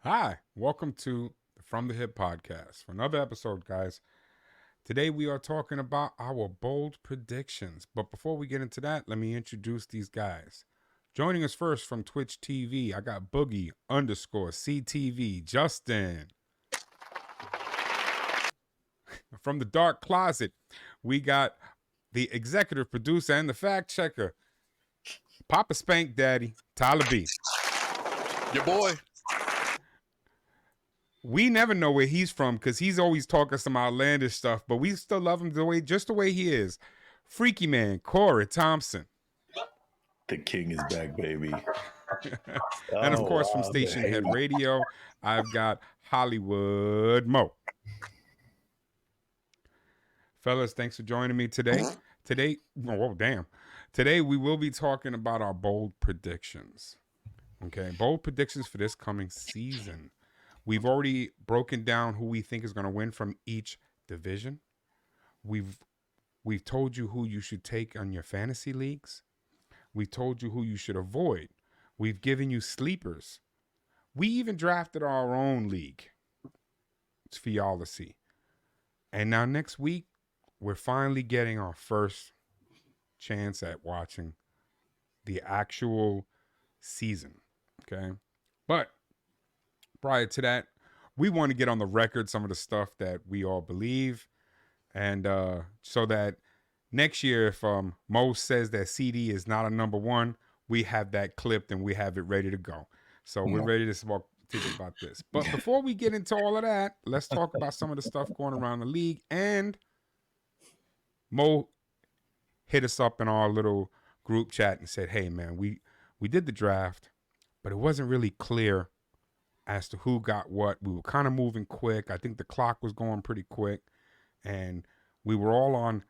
Hi, welcome to the From the Hip podcast. For another episode, guys, today we are talking about our bold predictions. But before we get into that, let me introduce these guys. Joining us first from Twitch TV, I got Boogie _ CTV, Justin. From the Dark Closet, we got the executive producer and the fact checker, Papa Spank Daddy, Tyler B. Your boy. We never know where he's from because he's always talking some outlandish stuff, but we still love him just the way he is. Freaky man, Kory Thompson. The king is back, baby. And of course, from Station Head Radio, I've got Hollywood Mo. Fellas, thanks for joining me today. Today we will be talking about our bold predictions. Okay, bold predictions for this coming season. We've already broken down who we think is going to win from each division. We've told you who you should take on your fantasy leagues. We've told you who you should avoid. We've given you sleepers. We even drafted our own league. It's for y'all to see. And now next week, we're finally getting our first chance at watching the actual season. Okay? But prior to that, we want to get on the record some of the stuff that we all believe. And so that next year, if Mo says that CD is not a number one, we have that clipped and we have it ready to go. So we're ready to talk about this. But before we get into all of that, let's talk about some of the stuff going around the league. And Mo hit us up in our little group chat and said, hey, man, we did the draft, but it wasn't really clear as to who got what. We were kind of moving quick. I think the clock was going pretty quick. And we were all on,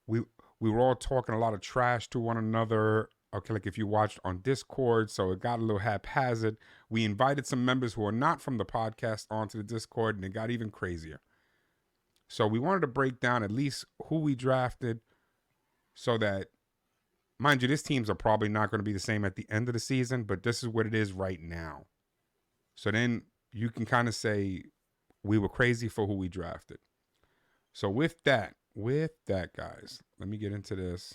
we were all talking a lot of trash to one another. Okay, like if you watched on Discord, so it got a little haphazard. We invited some members who are not from the podcast onto the Discord, and it got even crazier. So we wanted to break down at least who we drafted so that, mind you, these teams are probably not going to be the same at the end of the season, but this is what it is right now. So then you can kind of say we were crazy for who we drafted. So with that, guys, let me get into this.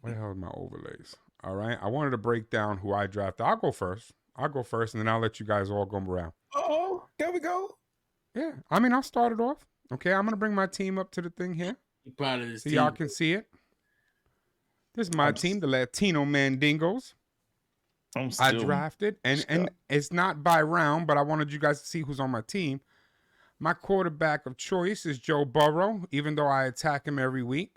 Where the hell are my overlays? All right. I wanted to break down who I drafted. I'll go first, and then I'll let you guys all go around. Oh, there we go. Yeah. I mean, I'll start it off. Okay. I'm going to bring my team up to the thing here. You proud of this so team? Y'all can see it. This is my team, the Latino Mandingos. I drafted, and it's not by round, but I wanted you guys to see who's on my team. My quarterback of choice is Joe Burrow, even though I attack him every week.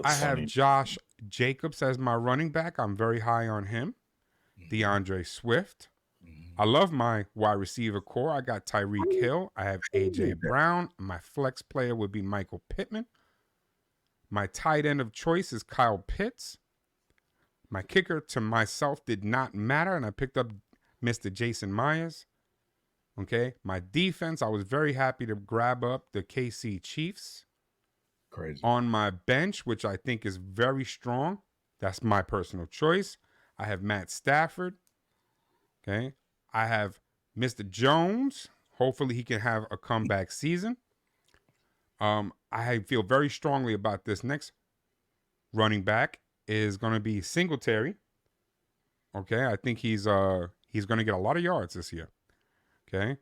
I have Josh Jacobs as my running back. I'm very high on him. DeAndre Swift. I love my wide receiver core. I got Tyreek Hill. I have A.J. Brown. My flex player would be Michael Pittman. My tight end of choice is Kyle Pitts. My kicker to myself did not matter, and I picked up Mr. Jason Myers. Okay. My defense, I was very happy to grab up the KC Chiefs. Crazy. On my bench, which I think is very strong. That's my personal choice. I have Matt Stafford. Okay. I have Mr. Jones. Hopefully he can have a comeback season. I feel very strongly about this next running back is going to be Singletary. Okay. I think he's going to get a lot of yards this year. Okay.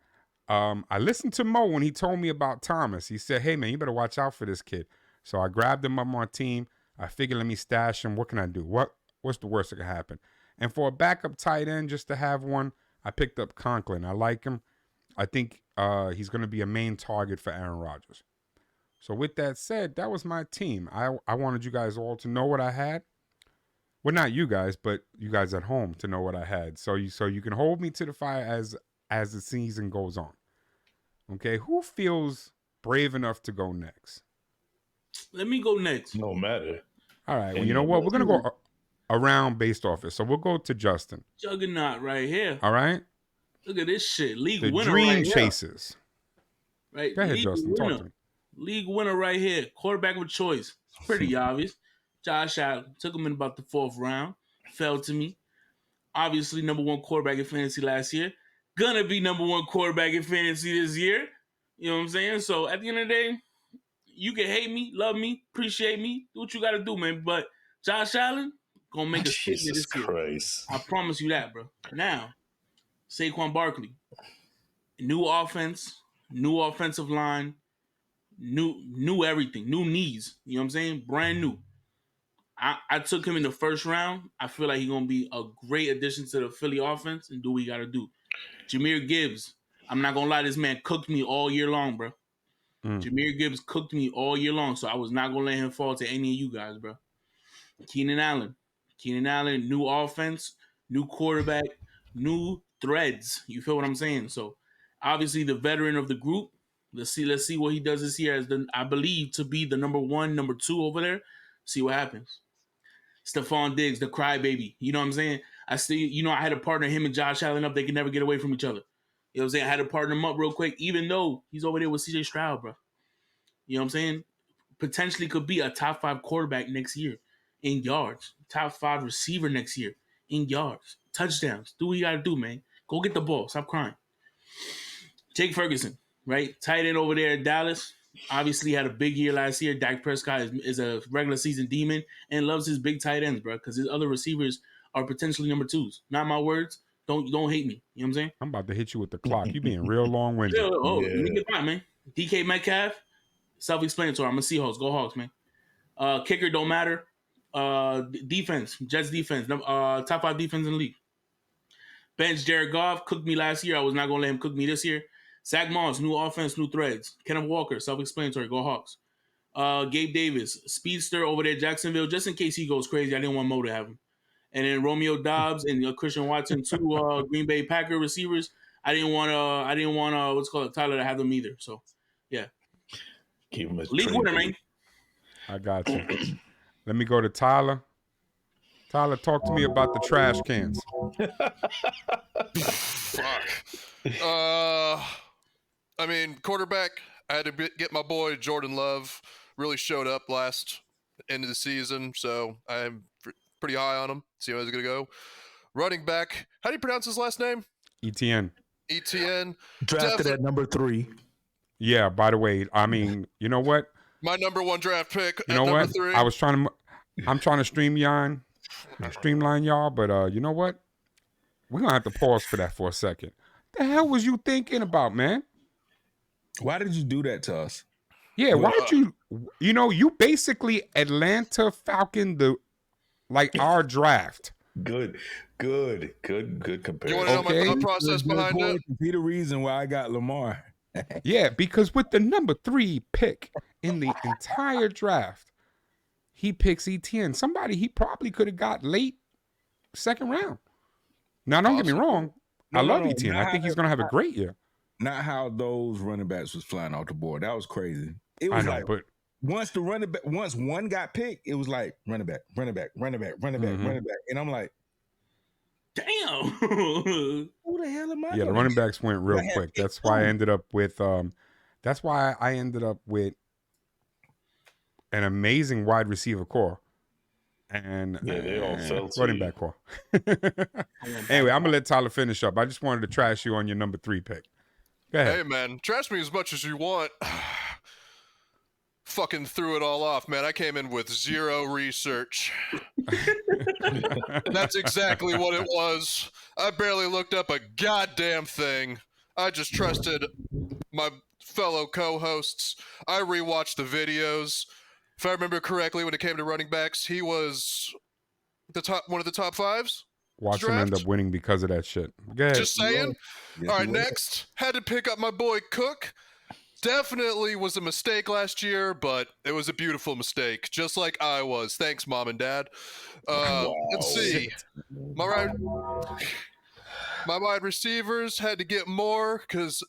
I listened to Mo when he told me about Thomas. He said, hey, man, you better watch out for this kid. So I grabbed him up on my team. I figured, let me stash him. What can I do? What's the worst that can happen? And for a backup tight end, just to have one, I picked up Conklin. I like him. I think he's going to be a main target for Aaron Rodgers. So with that said, that was my team. I wanted you guys all to know what I had. Well, not you guys, but you guys at home to know what I had. So you can hold me to the fire as the season goes on. Okay, who feels brave enough to go next? Let me go next. No matter. All right, well, you know what? We're going to go around based off it. So we'll go to Justin. Juggernaut right here. All right? Look at this shit. League the winner Dream right Chasers. Here. Right? Go ahead, League Justin. winner. Talk to me. League winner right here. Quarterback of choice. It's pretty obvious. Josh Allen. Took him in about the 4th round. Fell to me. obviously number one quarterback in fantasy last year. Gonna be number one quarterback in fantasy this year. You know what I'm saying? So at the end of the day, you can hate me, love me, appreciate me, do what you got to do, man. But Josh Allen gonna make a statement Jesus this year. Christ. I promise you that, bro. Now, Saquon Barkley, new offense, new offensive line, new everything, new knees. You know what I'm saying? Brand new. I took him in the first round. I feel like he's gonna be a great addition to the Philly offense and do what he got to do. Jahmyr Gibbs, I'm not gonna lie, this man cooked me all year long, bro. Jahmyr Gibbs cooked me all year long, so I was not gonna let him fall to any of you guys, bro. Keenan Allen, new offense, new quarterback, new threads. You feel what I'm saying? So obviously the veteran of the group. Let's see what he does this year as I believe to be the number 1, number 2 over there. See what happens. Stephon Diggs, the crybaby. You know what I'm saying? I had to partner him and Josh Allen up. They could never get away from each other. You know what I'm saying? I had to partner him up real quick, even though he's over there with CJ Stroud, bro. You know what I'm saying? Potentially could be a top 5 quarterback next year in yards. Top 5 receiver next year in yards. Touchdowns. Do what you got to do, man. Go get the ball. Stop crying. Jake Ferguson, right? Tight end over there at Dallas. Obviously had a big year last year. Dak Prescott is a regular season demon and loves his big tight ends, bro, because his other receivers are potentially number 2s. Not my words. Don't hate me. You know what I'm saying? I'm about to hit you with the clock. You being real long-winded. Let me get mine, man. DK Metcalf, self-explanatory. I'm a Seahawks. Go Hawks, man. Kicker don't matter. Defense, Jets defense, top 5 defense in the league. Bench Jared Goff, cooked me last year. I was not going to let him cook me this year. Zach Moss, new offense, new threads. Kenneth Walker, self-explanatory. Go Hawks. Gabe Davis, speedster over there at Jacksonville, just in case he goes crazy. I didn't want Mo to have him. And then Romeo Dobbs and Christian Watson, 2 Green Bay Packer receivers. I didn't want Tyler to have them either. So, yeah. Keep him League winner, man. I got you. Let me go to Tyler. Tyler, talk to me about the trash cans. Fuck. I mean, quarterback, I had to get my boy Jordan Love. Really showed up last end of the season, so I'm pretty high on him. See how he's going to go. Running back, how do you pronounce his last name? ETN. ETN. Drafted at number 3. Yeah, by the way, I mean, you know what? My number 1 draft pick You know at what? number 3. I'm trying to streamline y'all, but you know what? We're going to have to pause for that for a second. The hell was you thinking about, man? Why did you do that to us? Yeah, why did you basically Atlanta Falcon our draft. Good comparison. You want to know my thought process behind it? Be the reason why I got Lamar. Yeah, because with the number 3 pick in the entire draft, he picks ETN. Somebody he probably could have got late 2nd round. Now, don't get me wrong. I love ETN. I think he's going to have a great year. Not how those running backs was flying off the board. That was crazy. It was but once one got picked, it was like running back. And I'm like, damn. Who the hell am I? Yeah, the running backs went real quick. That's why I ended up with an amazing wide receiver core. And they all fell to running you. back core. Anyway, I'm gonna let Tyler finish up. I just wanted to trash you on your number 3 pick. Go ahead. Hey man, trash me as much as you want. Fucking threw it all off, man. I came in with 0 research. That's exactly what it was. I barely looked up a goddamn thing. I just trusted my fellow co-hosts. I rewatched the videos. If I remember correctly, when it came to running backs, he was one of the top 5s. Watch him end up winning because of that shit. Go ahead. Just saying. All right, next. Had to pick up my boy Cook. Definitely was a mistake last year, but it was a beautiful mistake, just like I was. Thanks, Mom and Dad. Let's see. My wide receivers had to get more because,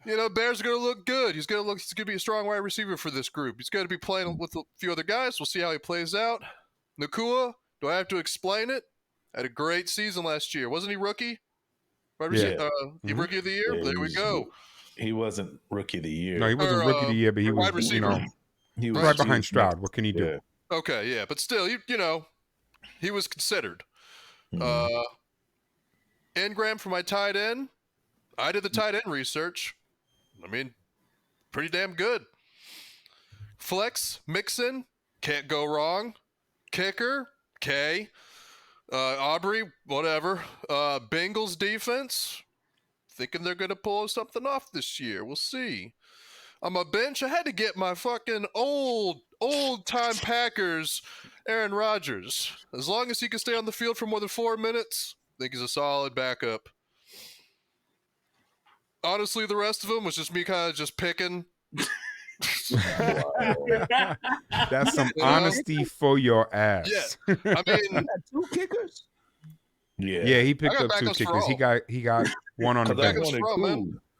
Bears are going to look good. He's going to be a strong wide receiver for this group. He's going to be playing with a few other guys. We'll see how he plays out. Nakua, do I have to explain it? Had a great season last year. Wasn't he rookie? He rookie of the year? There we go. He wasn't rookie of the year. No, he wasn't rookie of the year, but he was, he was right behind Stroud. What can he do? Yeah. Okay, yeah, but still, he was considered. Ingram for my tight end. I did the tight end research. I mean, pretty damn good. Flex, Mixon, can't go wrong. Kicker, K. Aubrey, whatever. Bengals defense, thinking they're going to pull something off this year. We'll see. On my bench, I had to get my fucking old-time Packers, Aaron Rodgers. As long as he can stay on the field for more than 4 minutes, I think he's a solid backup. Honestly, the rest of them was just me kind of just picking. That's some honesty for your ass. Yeah, I mean, 2 kickers. Yeah, he picked up 2 kickers. He got one on the bench.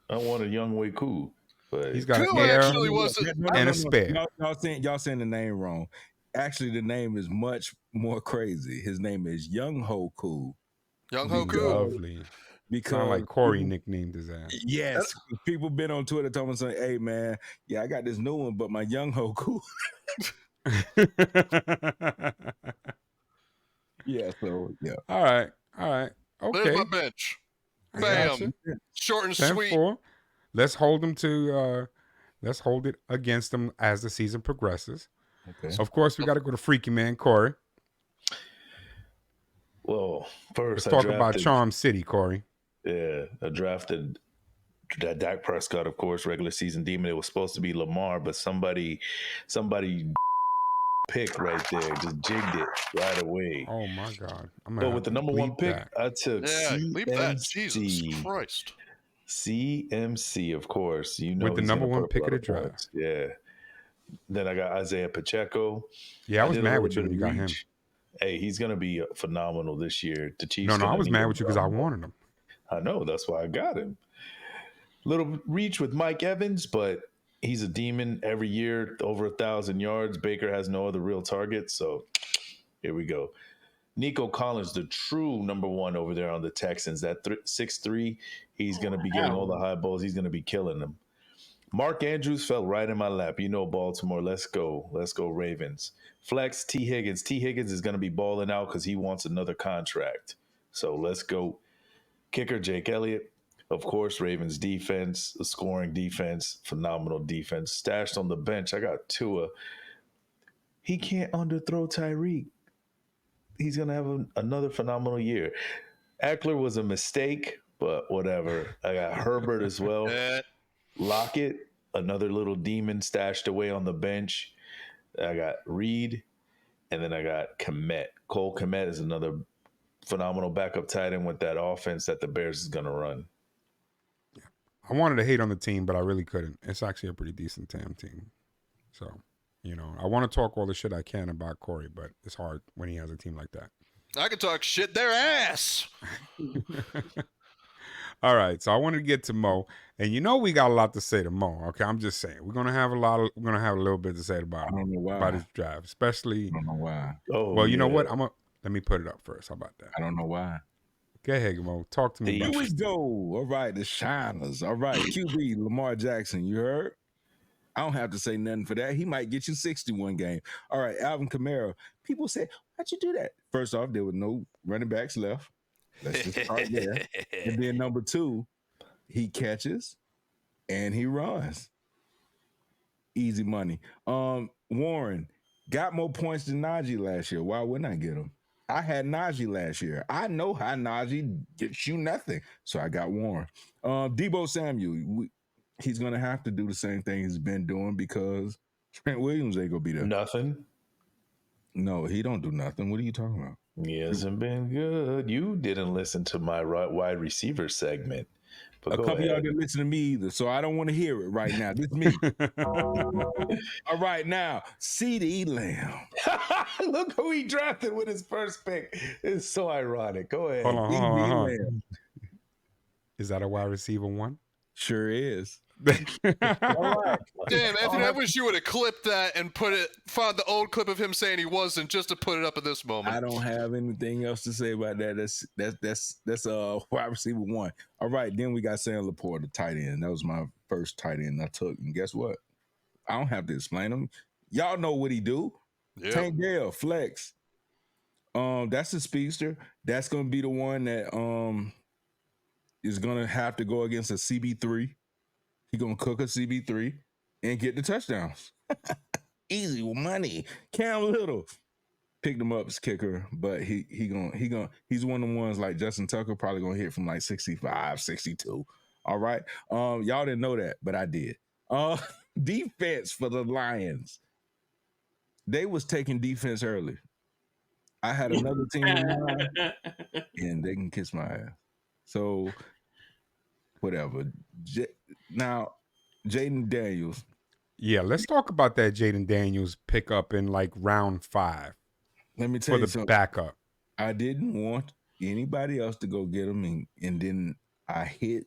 I wanted Young Way Cool, but he's got Cool air actually wasn't. and a spare. Y'all saying the name wrong. Actually, the name is much more crazy. His name is Young Ho Cool. Young Ho Cool. Lovely. Because like Kory nicknamed his ass. Yes, people been on Twitter telling me, saying, "Hey man, yeah, I got this new one, but my Young Ho Cool." Yeah. So yeah. All right. Okay. There's my bench. Bam. Short and 10-4. sweet. Let's hold it against them as the season progresses. Okay. Of course, we got to go to Freaky Man Kory. Well, first Let's talk about Charm City, Kory. Yeah, I drafted that Dak Prescott, of course, regular season demon. It was supposed to be Lamar, but somebody picked right there, just jigged it right away. Oh my God! But with the number 1 pick, I took leave that. Jesus Christ. CMC, of course. You know, with the number 1 pick of the draft. Yeah. Then I got Isaiah Pacheco. Yeah, I was mad with you when you got him. Hey, he's going to be phenomenal this year. The Chiefs. No, I was mad with you because I wanted him. I know. That's why I got him. Little reach with Mike Evans, but he's a demon every year, over 1,000 yards. Baker has no other real target. So here we go. Nico Collins, the true number 1 over there on the Texans. That 6'3", he's going to be getting all the high balls. He's going to be killing them. Mark Andrews fell right in my lap. You know, Baltimore. Let's go. Let's go, Ravens. Flex, T. Higgins. T. Higgins is going to be balling out because he wants another contract. So let's go. Kicker, Jake Elliott. Of course, Ravens defense, the scoring defense, phenomenal defense. Stashed on the bench, I got Tua. He can't underthrow Tyreek. He's going to have another phenomenal year. Eckler was a mistake, but whatever. I got Herbert as well. Lockett, another little demon stashed away on the bench. I got Reed, and then I got Kmet. Cole Kmet is another phenomenal backup tight end with that offense that the Bears is going to run. I wanted to hate on the team, but I really couldn't. It's actually a pretty decent team. So, I want to talk all the shit I can about Kory, but it's hard when he has a team like that. I can talk shit their ass. All right, so I wanted to get to Mo, and we got a lot to say to Mo. Okay, I'm just saying we're gonna have a little bit to say about his draft, especially. I don't know why. Oh, well, you know what? Let me put it up first. How about that? I don't know why. Go ahead, Mo. Talk to me. Here we go. All right, the Shiners. All right, QB Lamar Jackson. You heard? I don't have to say nothing for that. He might get you 61 game. All right, Alvin Kamara. People say, "How'd you do that?" First off, there were no running backs left. Let's just start there. And then number 2, he catches and he runs. Easy money. Warren got more points than Najee last year. Why wouldn't I get him? I had Najee last year. I know how Najee gets you nothing. So I got Warren. Debo Samuel, he's going to have to do the same thing he's been doing because Trent Williams ain't going to be there. Nothing. No, he don't do nothing. What are you talking about? He hasn't been good. You didn't listen to my wide receiver segment. But a couple of y'all didn't listen to me either, so I don't want to hear it right now. This is me. All right, now, CeeDee Lamb. Look who he drafted with his first pick. It's so ironic. Go ahead. Hold on. Is that a wide receiver 1? Sure is. All right. Damn, Anthony, I wish you would have clipped that and found the old clip of him saying he wasn't just to put it up at this moment. I don't have anything else to say about that. That's wide receiver 1. All right, then we got Sam Laporte, the tight end. That was my first tight end I took. And guess what? I don't have to explain him. Y'all know what he do. Yep. Tank Dell, flex. That's a speedster. That's gonna be the one that is going to have to go against a CB3. He's going to cook a CB3 and get the touchdowns. Easy money. Cam Little picked him up as kicker, but he's one of the ones like Justin Tucker, probably going to hit from like 65, 62. All right. Y'all didn't know that, but I did. Defense for the Lions. They was taking defense early. I had another team in mind, and they can kiss my ass. So, whatever. Now, Jaden Daniels. Yeah, let's talk about that Jaden Daniels pickup in like round 5. Let me tell you for the something. backup. I didn't want anybody else to go get him, and then I hit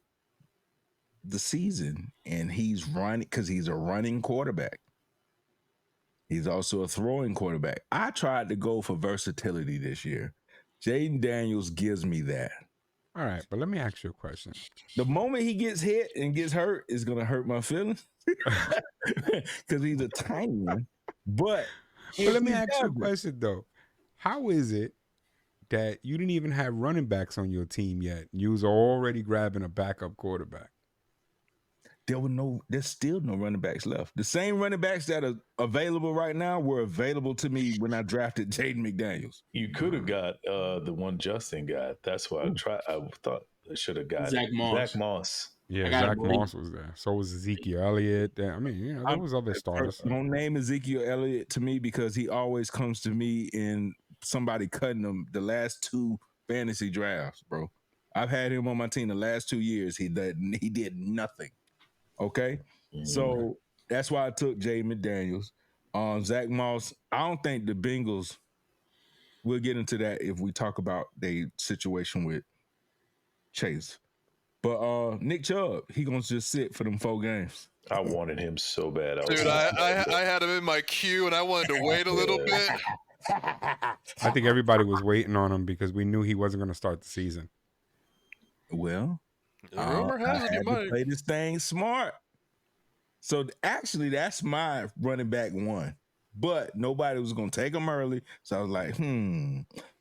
the season, and he's running because he's a running quarterback. He's also a throwing quarterback. I tried to go for versatility this year. Jaden Daniels gives me that. All right, but let me ask you a question. The moment he gets hit and gets hurt is going to hurt my feelings because he's a tiny one. But let me ask you a question, though. How is it that you didn't even have running backs on your team yet? You was already grabbing a backup quarterback. There's still no running backs left. The same running backs that are available right now were available to me when I drafted Jaden McDaniels. You could have got the one Justin got. That's why I thought I should have got Zach Moss. Yeah, Zach Moss was there. So was Ezekiel Elliott. I mean, there was other starters. Don't name Ezekiel Elliott to me because he always comes to me in somebody cutting him the last 2 fantasy drafts, bro. I've had him on my team the last 2 years. He did nothing. Okay, so that's why I took Jay McDaniels. Zach Moss. I don't think the Bengals. We'll get into that if we talk about their situation with Chase. But Nick Chubb, he gonna just sit for them 4 games. I wanted him so bad. I had him in my queue, and I wanted to wait a little bit. I think everybody was waiting on him because we knew he wasn't going to start the season. Well, the rumor has it you might play this thing smart. So actually, that's my running back 1, but nobody was going to take him early. So I was like,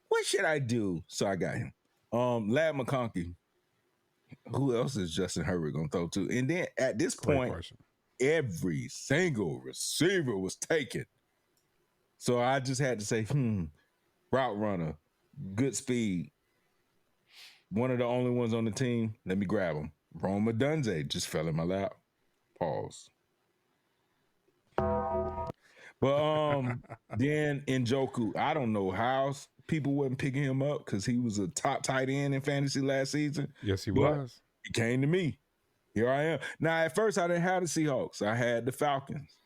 what should I do? So I got him. Lad McConkey. Who else is Justin Herbert going to throw to? And then at this point, every single receiver was taken. So I just had to say, route runner, good speed. One of the only ones on the team. Let me grab him. Roma Dunze just fell in my lap. Pause. But then Njoku, I don't know how people wasn't picking him up because he was a top tight end in fantasy last season. Yes, he was. He came to me. Here I am. Now, at first, I didn't have the Seahawks. I had the Falcons.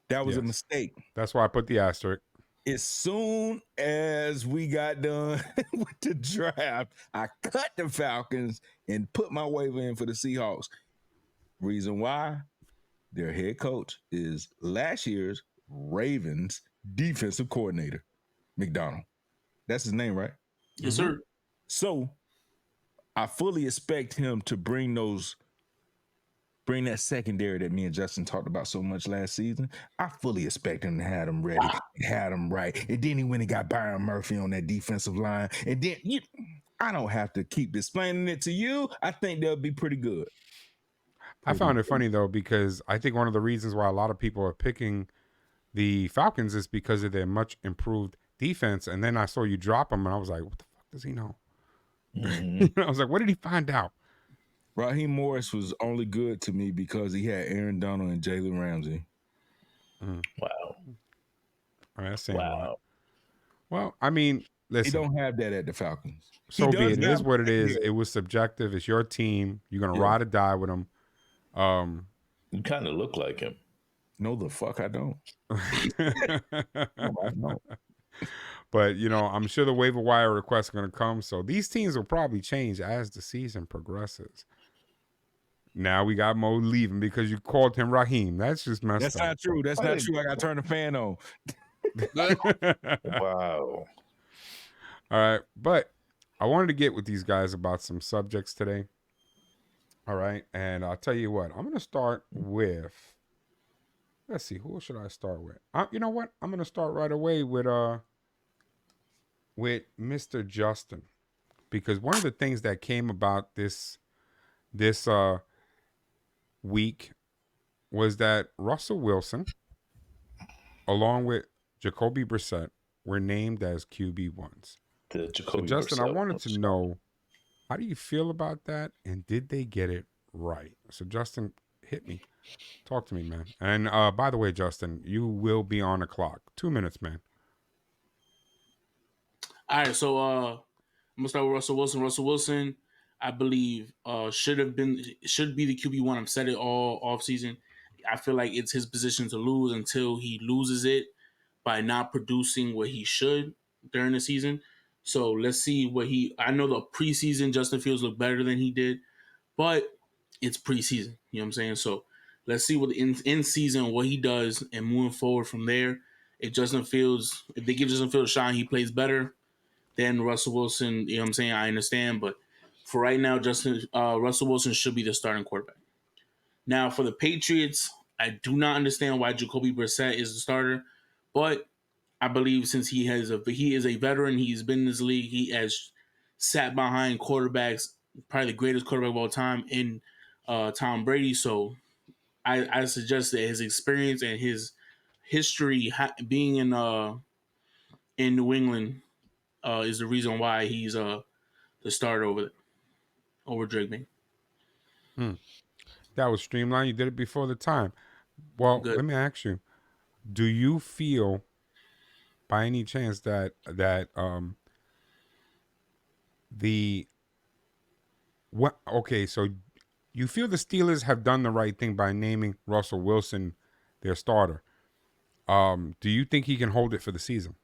That was a mistake. That's why I put the asterisk. As soon as we got done with the draft, I cut the Falcons and put my waiver in for the Seahawks. Reason why? Their head coach is last year's Ravens defensive coordinator, McDonald. That's his name, right? Yes, sir. So I fully expect him to bring that secondary that me and Justin talked about so much last season. I fully expect him to have them ready, had them right. And then he went and got Byron Murphy on that defensive line. And then I don't have to keep explaining it to you. I think they'll be pretty good. I found it funny, though, because I think one of the reasons why a lot of people are picking the Falcons is because of their much improved defense. And then I saw you drop him, and I was like, what the fuck does he know? I was like, what did he find out? Raheem Morris was only good to me because he had Aaron Donald and Jalen Ramsey. Wow. All right, that's saying Wow. a lot. Well, I mean, listen. He don't have that at the Falcons. So be it. It is what it is. It was subjective. It's your team. You're going to ride or die with him. You kind of look like him. No, the fuck I don't. No, I don't. But, I'm sure the waiver wire requests are going to come. So these teams will probably change as the season progresses. Now we got Mo leaving because you called him Raheem. That's just messed up. That's not true. That's not true. I got to turn the fan on. Wow. All right. But I wanted to get with these guys about some subjects today. All right. And I'll tell you what. I'm going to start with, let's see. Who should I start with? You know what? I'm going to start right away with Mr. Justin. Because one of the things that came about this this week was that Russell Wilson, along with Jacoby Brissett, were named as QB1s. The So, Jacoby Justin, I Brissett wanted was to strong. know, how do you feel about that, and did they get it right? So, Justin, hit me. Talk to me, man. And by the way, Justin, you will be on the clock. 2 minutes, man. All right, so I'm gonna start with Russell Wilson. Russell Wilson, I believe, should be the QB1. I've said it all off season. I feel like it's his position to lose until he loses it by not producing what he should during the season. So let's see what he. I know the preseason Justin Fields looked better than he did, but it's preseason. You know what I'm saying? So let's see what in season what he does and moving forward from there. If they give Justin Fields a shot, and he plays better. Then Russell Wilson, you know what I'm saying? I understand, but for right now, Russell Wilson should be the starting quarterback. Now, for the Patriots, I do not understand why Jacoby Brissett is the starter, but I believe since he is a veteran, he's been in this league, he has sat behind quarterbacks, probably the greatest quarterback of all time in Tom Brady. So I suggest that his experience and his history being in New England is the reason why he's the starter over Drake May. That was streamlined. You did it before the time. Well, Good. let me ask you: do you feel, by any chance, that the what? Okay, so you feel the Steelers have done the right thing by naming Russell Wilson their starter? Do you think he can hold it for the season?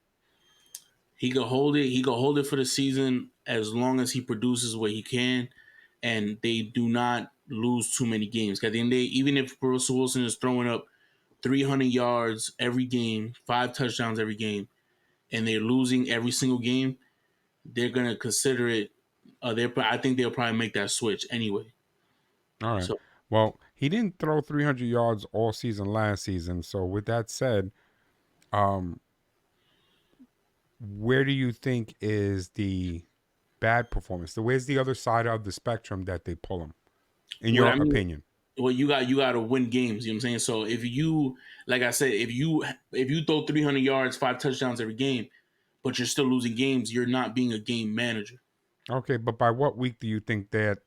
He could hold it. He could hold it for the season as long as he produces what he can, and they do not lose too many games. At the end of the day, even if Russell Wilson is throwing up 300 yards every game, 5 touchdowns every game, and they're losing every single game, they're gonna consider it. I think they'll probably make that switch anyway. All right. So Well, he didn't throw 300 yards all season last season. So with that said, um, where do you think is the bad performance? Where's the other side of the spectrum that they pull him, in what your I mean, opinion? well, you got to win games. You know what I'm saying? So if you, like I said, if you throw 300 yards, 5 touchdowns every game, but you're still losing games, you're not being a game manager. Okay, but by what week do you think that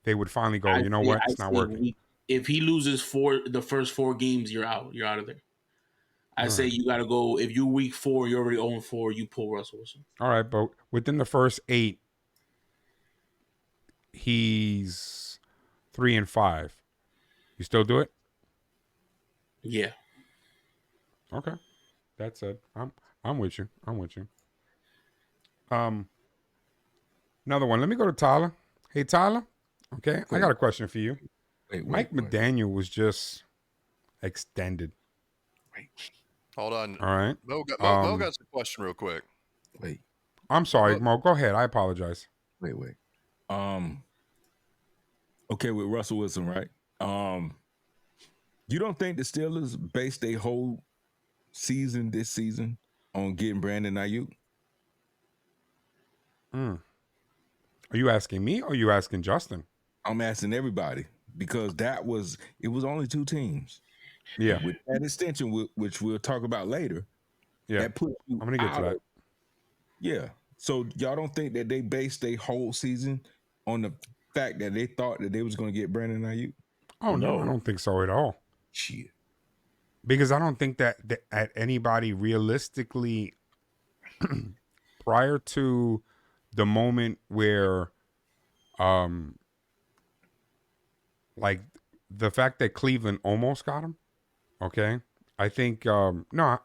they would finally go, you know what, I it's not say working? if he loses the first 4 games, you're out. You're out of there. I All say right. you got to go. If you week 4, you're already 0-4. You pull Russell Wilson. All right, but within the first 8, he's 3-5. You still do it? Yeah. Okay. That's it. I'm with you. Another one. Let me go to Tyler. Hey, Tyler. Okay, I got a question for you. Mike McDaniel was just extended. Hold on. All right. Mo got a question real quick. Wait. I'm sorry, Mo. Go ahead. I apologize. Wait. Okay, with Russell Wilson, right? You don't think the Steelers based their whole season this season on getting Brandon Aiyuk? Are you asking me or are you asking Justin? I'm asking everybody because it was only 2 teams. Yeah. With that extension, which we'll talk about later, Yeah. that put you I'm going to get to that. Yeah. So y'all don't think that they based their whole season on the fact that they thought that they was going to get Brandon Aiyuk? Oh, no, I don't think so at all. Shit. Because I don't think that at anybody realistically prior to the moment where like the fact that Cleveland almost got him, okay? I think no,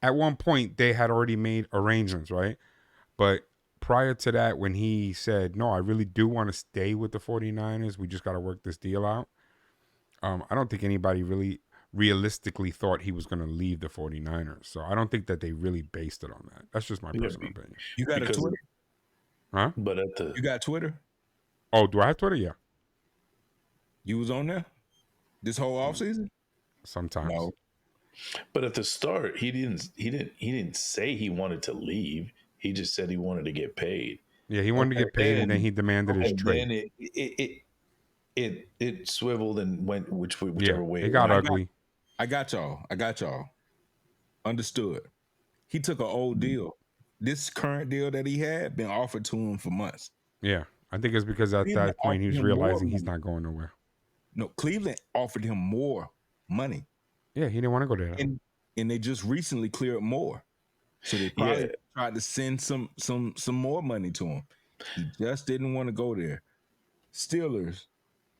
at one point they had already made arrangements, right? But prior to that, when he said, no, I really do want to stay with the 49ers, we just got to work this deal out. I don't think anybody really realistically thought he was going to leave the 49ers. So I don't think that they really based it on that. That's just my personal opinion. You got a Twitter? Huh? But You got Twitter? Oh, do I have Twitter? Yeah. You was on there this whole offseason? Sometimes. No. But at the start, he didn't say he wanted to leave. He just said he wanted to get paid. Yeah, he wanted to get paid, and then he demanded his trade. Then it swiveled and went whichever way. It got went. ugly. I got y'all. Understood. He took an old deal. This current deal that he had been offered to him for months. Yeah, I think it's because at Cleveland that point he was offered him more realizing he's money. not going nowhere. No, Cleveland offered him more money, Yeah, he didn't want to go there. and they just recently cleared more. So they probably tried to send some more money to him. He just didn't want to go there. Steelers,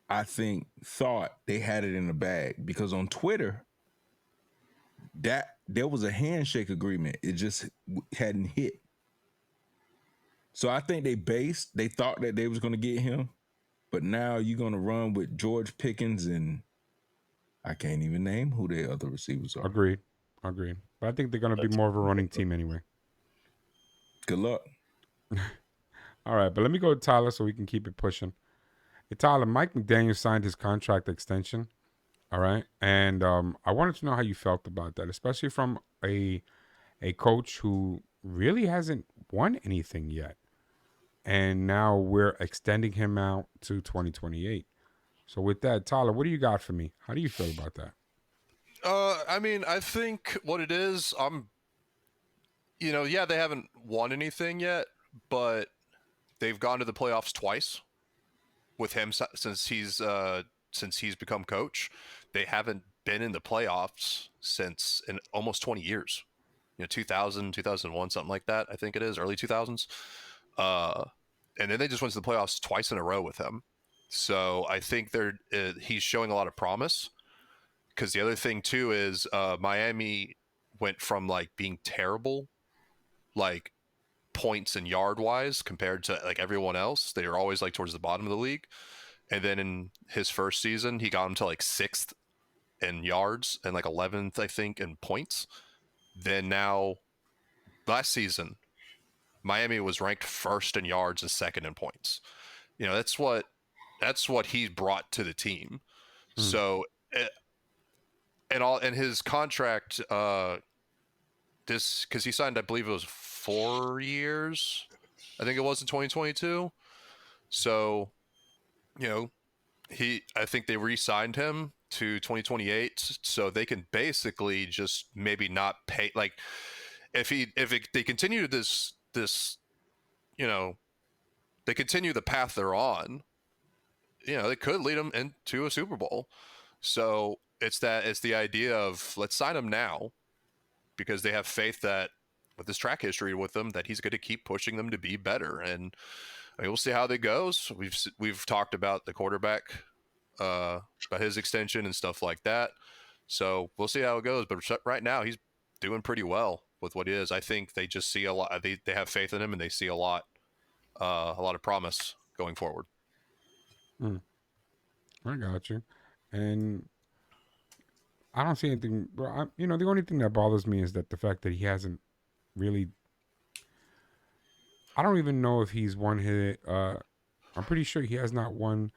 I think, thought they had it in the bag because on Twitter, that there was a handshake agreement. It just hadn't hit. So I think they thought that they was going to get him, but now you're going to run with George Pickens and I can't even name who the other receivers are. Agreed. But I think they're going to be more of a running team anyway. Good luck. All right, but let me go to Tyler so we can keep it pushing. Hey, Tyler, Mike McDaniel signed his contract extension. All right, and I wanted to know how you felt about that, especially from a coach who really hasn't won anything yet, and now we're extending him out to 2028. So with that, Tyler, what do you got for me? How do you feel about that? I mean, I think what it is, they haven't won anything yet, but they've gone to the playoffs twice with him since he's become coach. They haven't been in the playoffs since in almost 20 years. 2000, 2001, something like that, I think it is, early 2000s. And then they just went to the playoffs twice in a row with him. So I think he's showing a lot of promise. Because the other thing too is Miami went from like being terrible, like points and yard wise compared to like everyone else. They were always like towards the bottom of the league. And then in his first season, he got them to like 6th in yards and like 11th, I think, in points. Then now, last season, Miami was ranked 1st in yards and 2nd in points. That's what he brought to the team. So. And his contract, because he signed, I believe it was 4 years. I think it was in 2022. So, I think they re-signed him to 2028, so they can basically just maybe not pay. Like, they continue they continue the path they're on. They could lead them into a Super Bowl. So. It's the idea of let's sign him now because they have faith that with his track history with them that he's going to keep pushing them to be better. And we'll see how that goes. We've talked about the quarterback, about his extension and stuff like that. So we'll see how it goes. But right now he's doing pretty well with what he is. I think they just see a lot. They have faith in him and they see a lot of promise going forward. I got you. And I don't see anything. The only thing that bothers me is that the fact that he hasn't really. I don't even know if he's won his. I'm pretty sure he has not won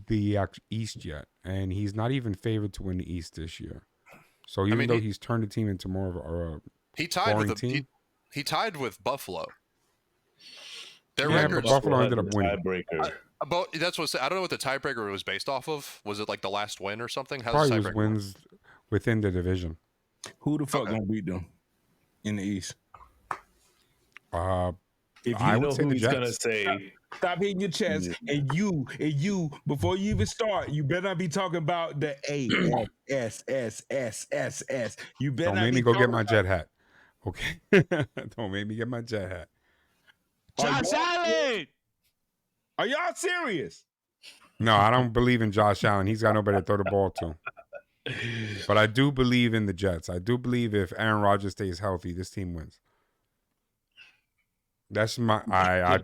the East yet, and he's not even favored to win the East this year. So even though he's turned the team into more of a he tied with team, he tied with Buffalo. Their but records. Buffalo ended up winning. That's what I don't know what the tiebreaker was based off of. Was it like the last win or something? Probably was wins within the division. Who the fuck gonna beat them in the East? If I you would know say who the he's Jets. gonna say, Stop hitting your chest, and you. Before you even start, you better not be talking about the A-S-S-S-S-S. You better Don't not make be me go get talking my about jet hat. Okay. Don't make me get my jet hat. Josh Allen! Are y'all serious? No, I don't believe in Josh Allen. He's got nobody to throw the ball to. But I do believe in the Jets. I do believe if Aaron Rodgers stays healthy, this team wins. That's my. I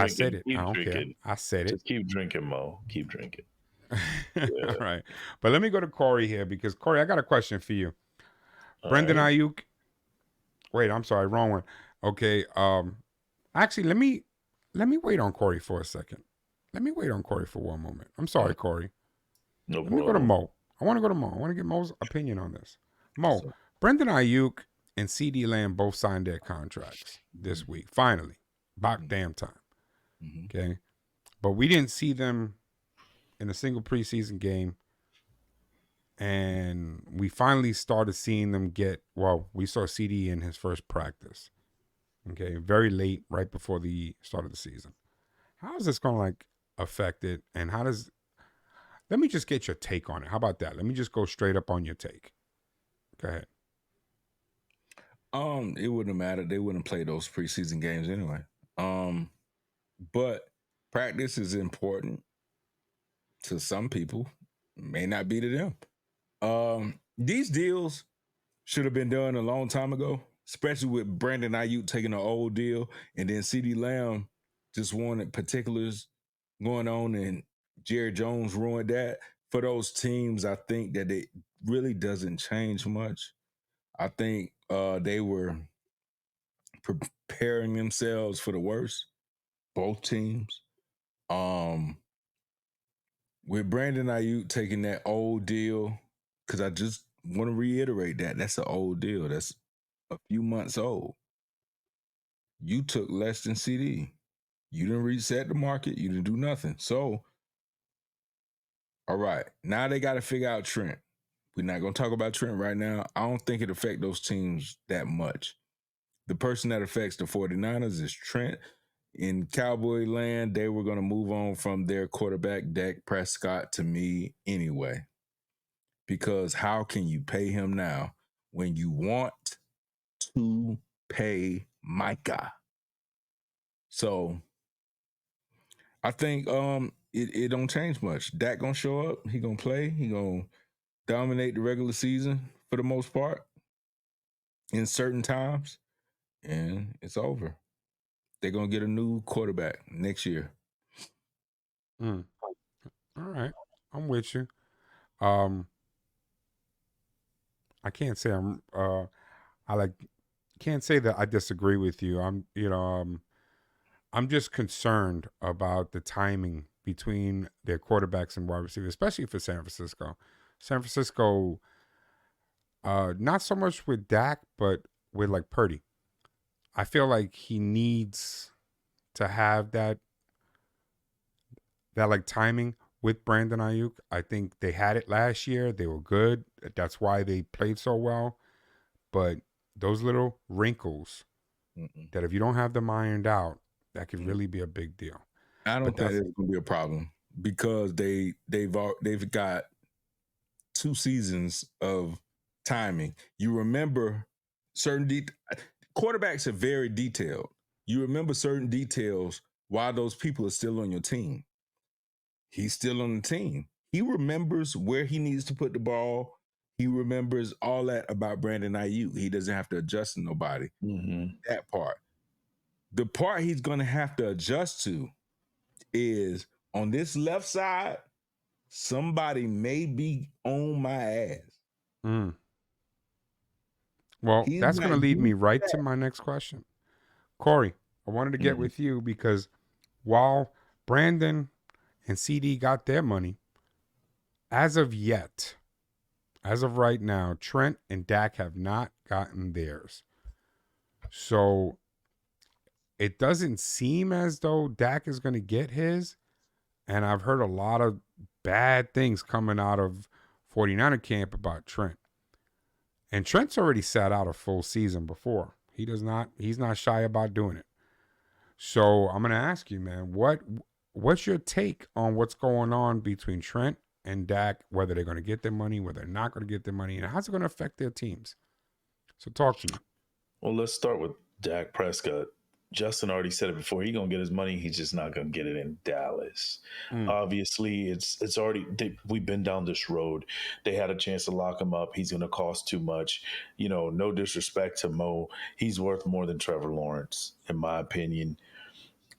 said it. I don't care. I said it. Just keep drinking, Mo. Keep drinking. All right, but let me go to Kory here because Kory, I got a question for you. Brendan Aiyuk. Wait, I'm sorry, wrong one. Okay. Actually, let me wait on Kory for a second. Let me wait on Kory for one moment. I'm sorry, Kory. No Let me go to Mo. I want to go to Mo. I want to get Mo's opinion on this. Mo, Brendan Aiyuk and CeeDee Lamb both signed their contracts this week. Finally. About damn time. Okay. But we didn't see them in a single preseason game. And we finally started seeing them we saw CD in his first practice. Okay, very late, right before the start of the season. How is this going to like affect it? And let me just get your take on it. How about that? Let me just go straight up on your take. Go ahead. It wouldn't have mattered. They wouldn't play those preseason games anyway. But practice is important to some people. May not be to them. These deals should have been done a long time ago, especially with Brandon Aiyuk taking an old deal, and then CD Lamb just wanted particulars going on, and Jerry Jones ruined that. For those teams, I think that it really doesn't change much. I think they were preparing themselves for the worst, both teams. With Brandon Aiyuk taking that old deal, because I just want to reiterate that's an old deal. That's a few months old. You took less than CD. You didn't reset the market. You didn't do nothing. So, all right, now they got to figure out Trent. We're not going to talk about Trent right now. I don't think it affects those teams that much. The person that affects the 49ers is Trent. In Cowboy land, they were going to move on from their quarterback, Dak Prescott, to me anyway. Because how can you pay him now when you want to pay Micah? So I think it don't change much. Dak gonna show up. He gonna play. He gonna dominate the regular season for the most part in certain times, and it's over. They're gonna get a new quarterback next year. All right, I'm with you. I can't say can't say that I disagree with you. I'm just concerned about the timing between their quarterbacks and wide receivers, especially for San Francisco. San Francisco, not so much with Dak, but with like Purdy. I feel like he needs to have that like timing with Brandon Aiyuk. I think they had it last year. They were good. That's why they played so well. But those little wrinkles that if you don't have them ironed out, that could really be a big deal. I don't think it's going to be a problem because they've got 2 seasons of timing. You remember certain quarterbacks are very detailed. You remember certain details while those people are still on your team. He's still on the team. He remembers where he needs to put the ball. He remembers all that about Brandon Aiyuk. He doesn't have to adjust to nobody. That part. The part he's going to have to adjust to is on this left side, somebody may be on my ass. Well, that's going to lead me right to my next question. Kory, I wanted to get with you because while Brandon and CD got their money, as of right now, Trent and Dak have not gotten theirs. So it doesn't seem as though Dak is going to get his. And I've heard a lot of bad things coming out of 49er camp about Trent. And Trent's already sat out a full season before. He's not shy about doing it. So I'm going to ask you, man, what's your take on what's going on between Trent and Dak, whether they're going to get their money, whether they're not going to get their money, and how's it going to affect their teams? So talk to me. Well, let's start with Dak Prescott. Justin already said it before. He's going to get his money. He's just not going to get it in Dallas. Obviously, it's already we've been down this road. They had a chance to lock him up. He's going to cost too much. No disrespect to Mo. He's worth more than Trevor Lawrence, in my opinion.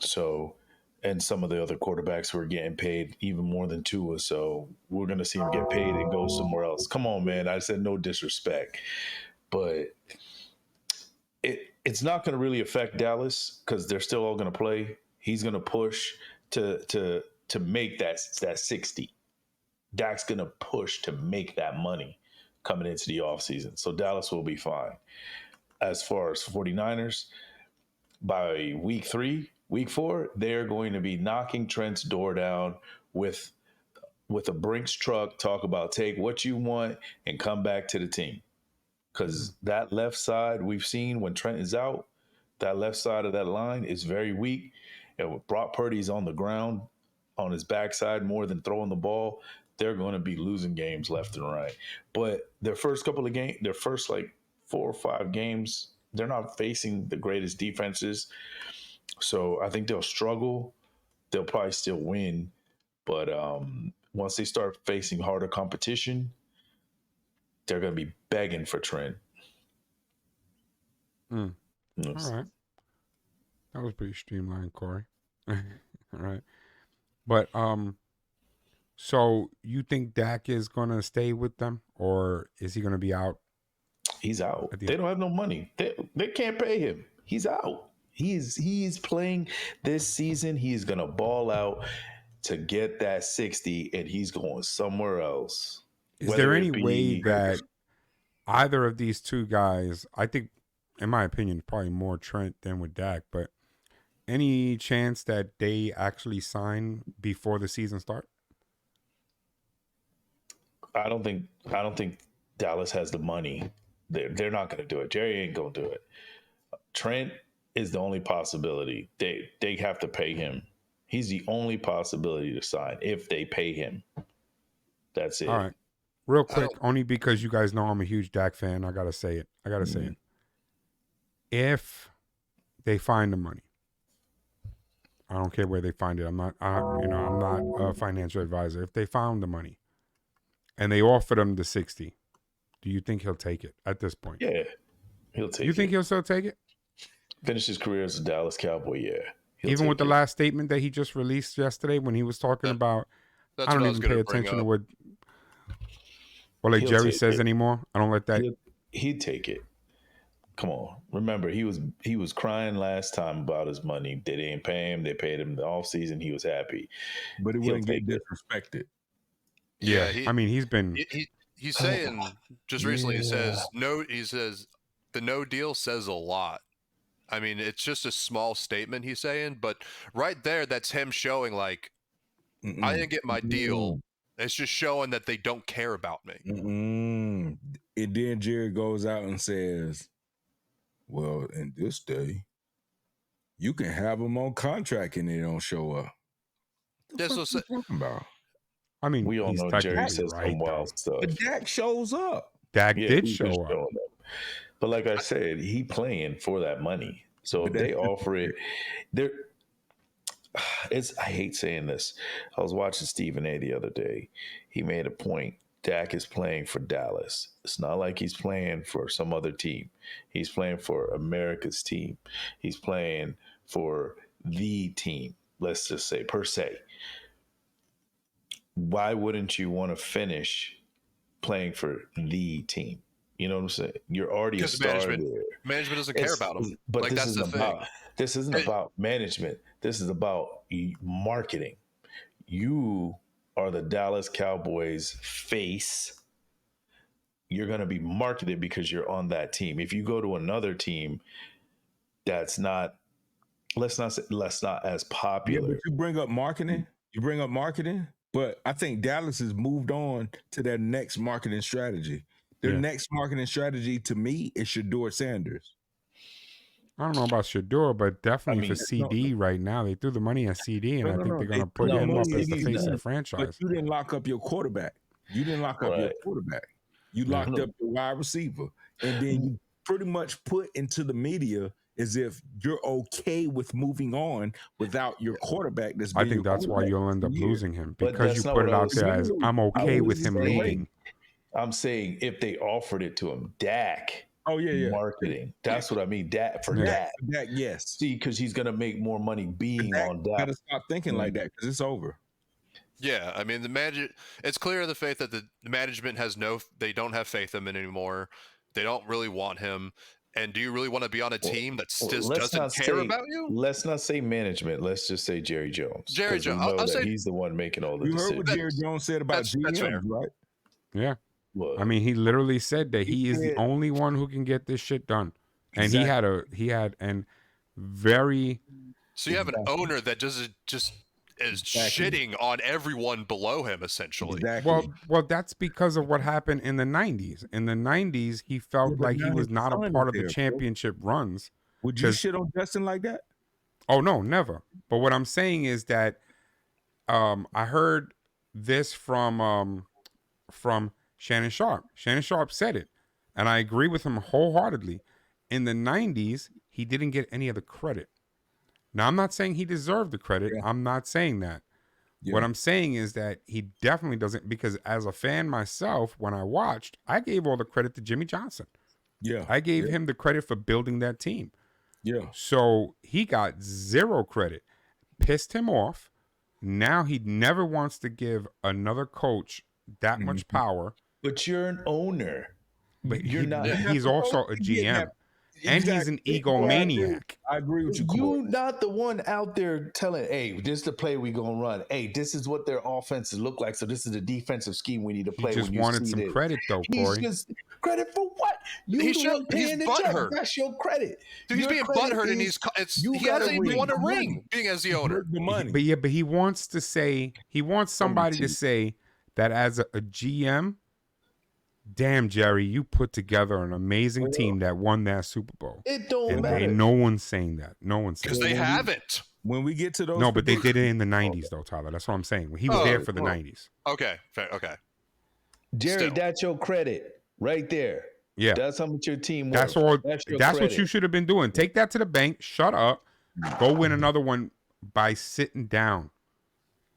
So, and some of the other quarterbacks who are getting paid even more than Tua. So we're going to see him get paid and go somewhere else. Come on, man. I said no disrespect. But it's not going to really affect Dallas because they're still all going to play. He's going to push to make that 60. Dak's going to push to make that money coming into the offseason. So Dallas will be fine. As far as 49ers, by week 4, they're going to be knocking Trent's door down with with a Brinks truck, talk about take what you want and come back to the team. Because that left side we've seen when Trent is out, that left side of that line is very weak. And with Brock Purdy's on the ground, on his backside more than throwing the ball, they're going to be losing games left and right. But their first couple of games, their first like 4 or 5 games, they're not facing the greatest defenses. So I think they'll struggle. They'll probably still win. But once they start facing harder competition, they're going to be begging for Trent. All right. That was pretty streamlined, Kory. All right. But so you think Dak is gonna stay with them, or is he gonna be out? He's out. They don't have no money. They can't pay him. He's out. He's playing this season. He's gonna ball out to get that 60, and he's going somewhere else. Is there any way that either of these two guys, I think, in my opinion, probably more Trent than with Dak, but any chance that they actually sign before the season starts? I don't think Dallas has the money. They're not going to do it. Jerry ain't going to do it. Trent is the only possibility. They have to pay him. He's the only possibility to sign if they pay him. That's it. All right. Real quick, only because you guys know I'm a huge Dak fan, I got to say it. If they find the money, I don't care where they find it. I'm not a financial advisor. If they found the money and they offered him the 60, do you think he'll take it at this point? Yeah, he'll take it. You think he'll still take it? Finish his career as a Dallas Cowboy, yeah. Even with the last statement that he just released yesterday when he was talking about, I don't even pay attention to what Jerry says anymore. I don't let that. He'd take it. Come on. Remember, he was crying last time about his money. They didn't pay him. They paid him in the offseason. He was happy. But he wouldn't get disrespected. Yeah. I mean, he's been. He's saying just recently, he says the no deal says a lot. I mean, it's just a small statement he's saying, but right there, that's him showing like, I didn't get my deal. It's just showing that they don't care about me. And then Jerry goes out and says, well, in this day, you can have them on contract and they don't show up. That's what I'm talking about. I mean, we all know Jerry says some wild stuff. But Dak shows up. Dak did show up. But like I said, he playing for that money. So if they offer it, I hate saying this. I was watching Stephen A the other day. He made a point. Dak is playing for Dallas. It's not like he's playing for some other team. He's playing for America's team. He's playing for the team, let's just say, per se. Why wouldn't you want to finish playing for the team? You know what I'm saying? You're already a star there. Management doesn't care about him. But like, this isn't about management. This is about marketing. You are the Dallas Cowboys face. You're going to be marketed because you're on that team. If you go to another team that's not, let's not as popular. Yeah, but you bring up marketing. But I think Dallas has moved on to their next marketing strategy. Their next marketing strategy, to me, is Shedeur Sanders. I don't know about Shedeur, but definitely for CD right now. They threw the money at CD, and I think they're going to put him up as the face of the franchise. But you didn't lock up your quarterback. You locked up your wide receiver. And then you pretty much put into the media as if you're okay with moving on without your quarterback. I think that's why you'll end up losing him, because you put it out there as, I'm okay with him leaving. I'm saying if they offered it to him, Dak. Oh yeah. Marketing. That's what I mean. Dak. Dak, yes. See, because he's gonna make more money being on Dak. Gotta stop thinking like that because it's over. Yeah, I mean it's clear the faith that the management they don't have faith in him anymore. They don't really want him. And do you really want to be on a team that just doesn't care about you? Let's not say management. Let's just say Jerry Jones. Jerry Jones. I'll say he's the one making all the decisions. You heard what Jerry Jones said about GMs, right? Yeah. What? I mean, he literally said that he is the only one who can get this shit done. And he had very. So you have an owner that just is Exactly. shitting on everyone below him, essentially. Exactly. Well, that's because of what happened in the 90s. In the 90s, he felt Yeah, but like he now was his not a son is part of the there, bro. championship runs. Would you 'cause- shit on Justin like that? Oh no, never. But what I'm saying is that I heard this from Shannon Sharp. Shannon Sharp said it, and I agree with him wholeheartedly. In the 90s, he didn't get any of the credit. Now, I'm not saying he deserved the credit. Yeah. I'm not saying that. Yeah. What I'm saying is that he definitely doesn't, because as a fan myself, when I watched, I gave all the credit to Jimmy Johnson. Yeah. I gave him the credit for building that team. Yeah. So he got zero credit, pissed him off. Now he never wants to give another coach that much power. But you're an owner. But You're not. he's also a GM. And he's an egomaniac. I agree with you. You Kory. not the one out there telling, hey, this is the play we gonna run. Hey, this is what their offenses look like. So this is the defensive scheme we need to He play. just when you wanted see some this. credit, though, He's Kory. just credit for what? You He the should- one paying the he's check. butthurt. That's your credit. Dude, he's Your being credit butthurt, and is he you hasn't gotta even won a bring ring money. being as the owner. The money. But yeah, but he wants to say, he wants somebody to team. say that as a GM, damn, Jerry, you put together an amazing team that won that Super Bowl. It don't And matter. no one's saying that. No one's saying Because that. they haven't. When we get to those, No, but they predictions- did it in the 90s, though, Tyler. That's what I'm saying. He was there for the 90s. Okay, fair, okay. Jerry, Still. that's your credit right there. Yeah. That's how much your team works. That's all. your That's what credit. you should have been doing. Take that to the bank. Shut up. Go win another one by sitting down,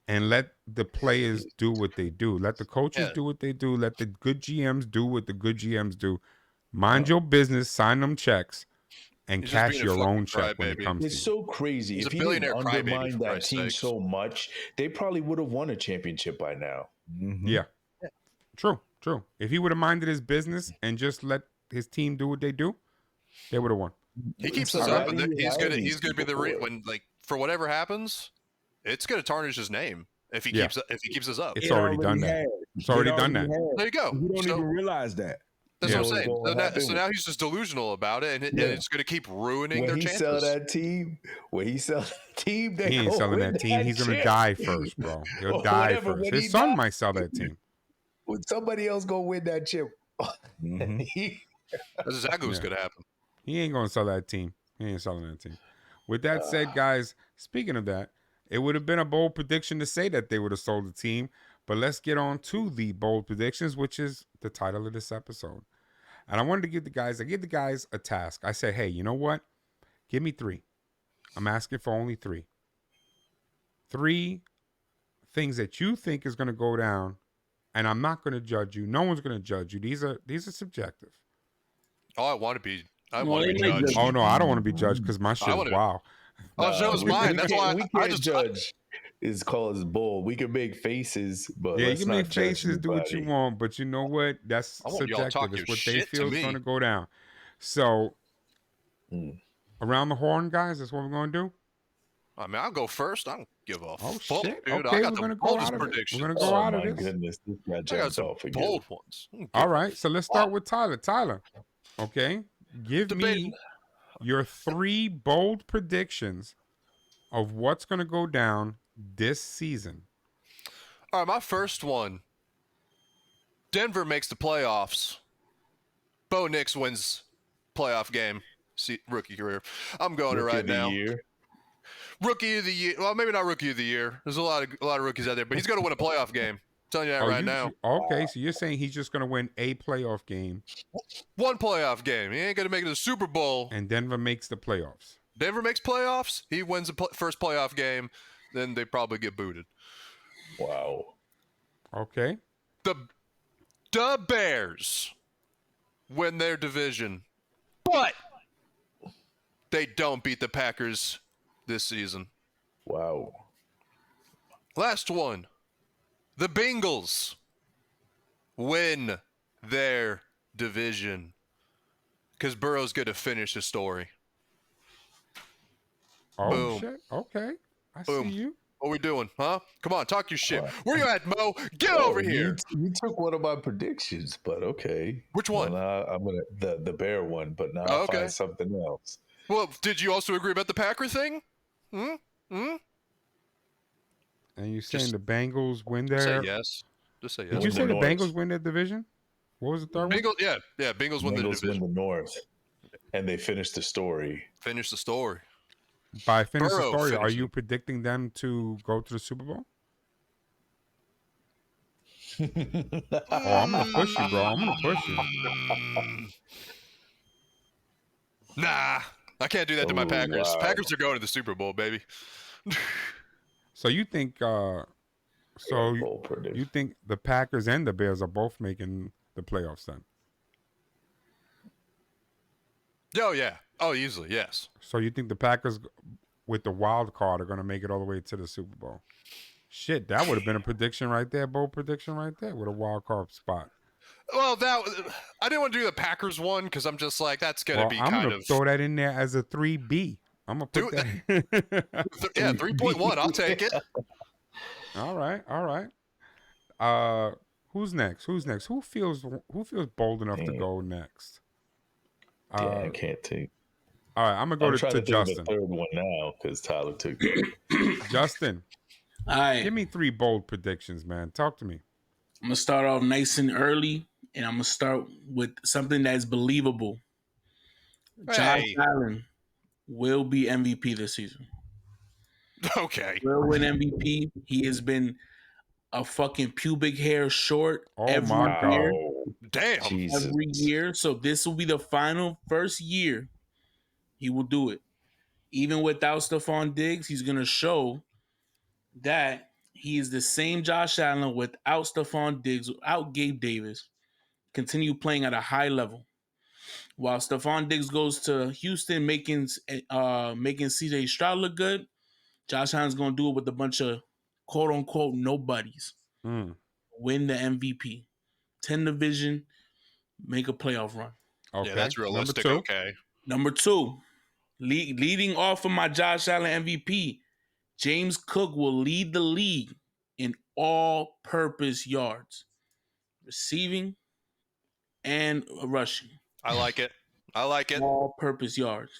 and let the players do what they do. Let the coaches Yeah. do what they do. Let the good GMs do what the good GMs do. Mind your business. Sign them checks, and He's just cash being a your fucking own check when it crybaby. comes to It's you. so crazy. He's If a he didn't billionaire crybaby, undermine for that Christ's team sakes. so much, they probably would have won a championship by now. Mhm. Yeah. True. True. If he would have minded his business and just let his team do what they do, they would have won. He keeps So us why up, and do you he's hire gonna these be the people for? when, like, for whatever happens, it's gonna tarnish his name if he Yeah. keeps us up. It's It already done that. has. It's already It done that. has. There you go. We don't So- even realize that. That's Yeah. what I'm What's saying. gonna happen So now he's just delusional about it, and Yeah. it's going to keep ruining When their he chances. sell that team, they He ain't gonna selling win that team. He's gonna chip. die first, bro. He'll Or die whatever, first. when His he son dies- might sell that team. When somebody else gonna win that chip, Mhm. he- That's exactly what's Yeah. going to happen. He ain't gonna sell that team. He ain't selling that team. With that said, guys, speaking of that, it would have been a bold prediction to say that they would have sold the team. But let's get on to the bold predictions, which is the title of this episode. And I wanted to give the guys a task. I said, hey, you know what? Give me 3. I'm asking for only 3. 3 things that you think is going to go down, and I'm not going to judge you. No one's going to judge you. These are subjective. Oh, I want to be Well, judged. they might Oh no, I don't want to be judged because my shit is wanna- wow. Oh, so is we- mine. we That's can't- why we I can't just judge. It's called as bold. We can make faces, but Yeah, you let's can not make judge faces, do what you anybody. want, but you know what? That's I want y'all to subjective. talk It's your what they shit to feel is me. going to go down. So, Mm. around the horn, guys, that's what we're going to do. I mean, I'll go first. I don't give a Oh fuck, shit! dude. Okay, I got we're the gonna go boldest out of it. predictions. We're gonna go Oh out of my this. goodness, this guy I got jumped some off again. bold ones. All right, so let's start with Tyler. Tyler, okay, give Debate. me your 3 bold predictions of what's going to go down this season. All right, my first one. Denver makes the playoffs. Bo Nix wins playoff game. Rookie career. I'm going Rookie it right of the now. year. Rookie of the year. Well, maybe not rookie of the year. There's a lot of rookies out there, but he's going to win a playoff game. I'm telling you that right now. Okay, so you're saying he's just going to win a playoff game, One playoff game. He ain't going to make it to the Super Bowl. and Denver makes the playoffs. Denver makes playoffs. He wins the first playoff game. Then they probably get booted. Wow. Okay, The Bears win their division, but they don't beat the Packers this season. Wow. Last one. The Bengals win their division because Burrow's going to finish the story. oh Boom. shit, okay, I Boom. see you. What we doing, huh? Come on, talk your shit. Wow. Where you at, Mo? Get over here. You took one of my predictions, but okay. Which one? Well, now I'm gonna the bear one, but now Oh, I'll okay. find something else. Well, did you also agree about the Packer thing? And you saying Just the Bengals win say their? yes. Just say Did yes. you Win say the the North. Bengals win their division? What was the third one? Bengals, yeah. Bengals win the Bengals division. win the North, and they finish the story. Finish the story. By finish the Burrow story, are finished you it. predicting them to go to the Super Bowl? Oh, I'm gonna push you, bro. I'm gonna push you. Nah, I can't do that to my Oh, Packers. wow. Packers are going to the Super Bowl, baby. So you think? So Bold prediction. you think the Packers and the Bears are both making the playoffs then? Oh yeah. Oh, easily, yes. So you think the Packers with the wild card are going to make it all the way to the Super Bowl? Shit, that would have been a prediction right there, bold prediction right there with a wild card spot. Well, I didn't want to do the Packers one because I'm just like that's gonna Well, be I'm kind gonna of throw that in there as a 3B. I'm gonna put that. yeah 3.1. I'll take it. All right. Who's next? Who feels bold enough to Damn. go next? Damn, can't take. All right, I'm gonna go I'm trying to to think of Justin. the third one now because Tyler took that. Justin, All right. give me 3 bold predictions, man. Talk to me. I'm gonna start off nice and early, and I'm gonna start with something that's believable. Josh Hey. Allen will be MVP this season. Okay. Will win MVP. He has been a fucking pubic hair short Oh every my God. year. Damn. Jesus. Every year. So this will be the first year he will do it. Even without Stephon Diggs, he's gonna show that he is the same Josh Allen without Stephon Diggs, without Gabe Davis. Continue playing at a high level. While Stephon Diggs goes to Houston, making CJ Stroud look good, Josh Allen's gonna do it with a bunch of quote unquote nobodies. Mm. Win the MVP, 10 division, make a playoff run. Okay, Yeah, that's realistic. Number 2. Okay. Number 2, leading off of my Josh Allen MVP, James Cook will lead the league in all-purpose yards, receiving and rushing. I like it. All-purpose yards.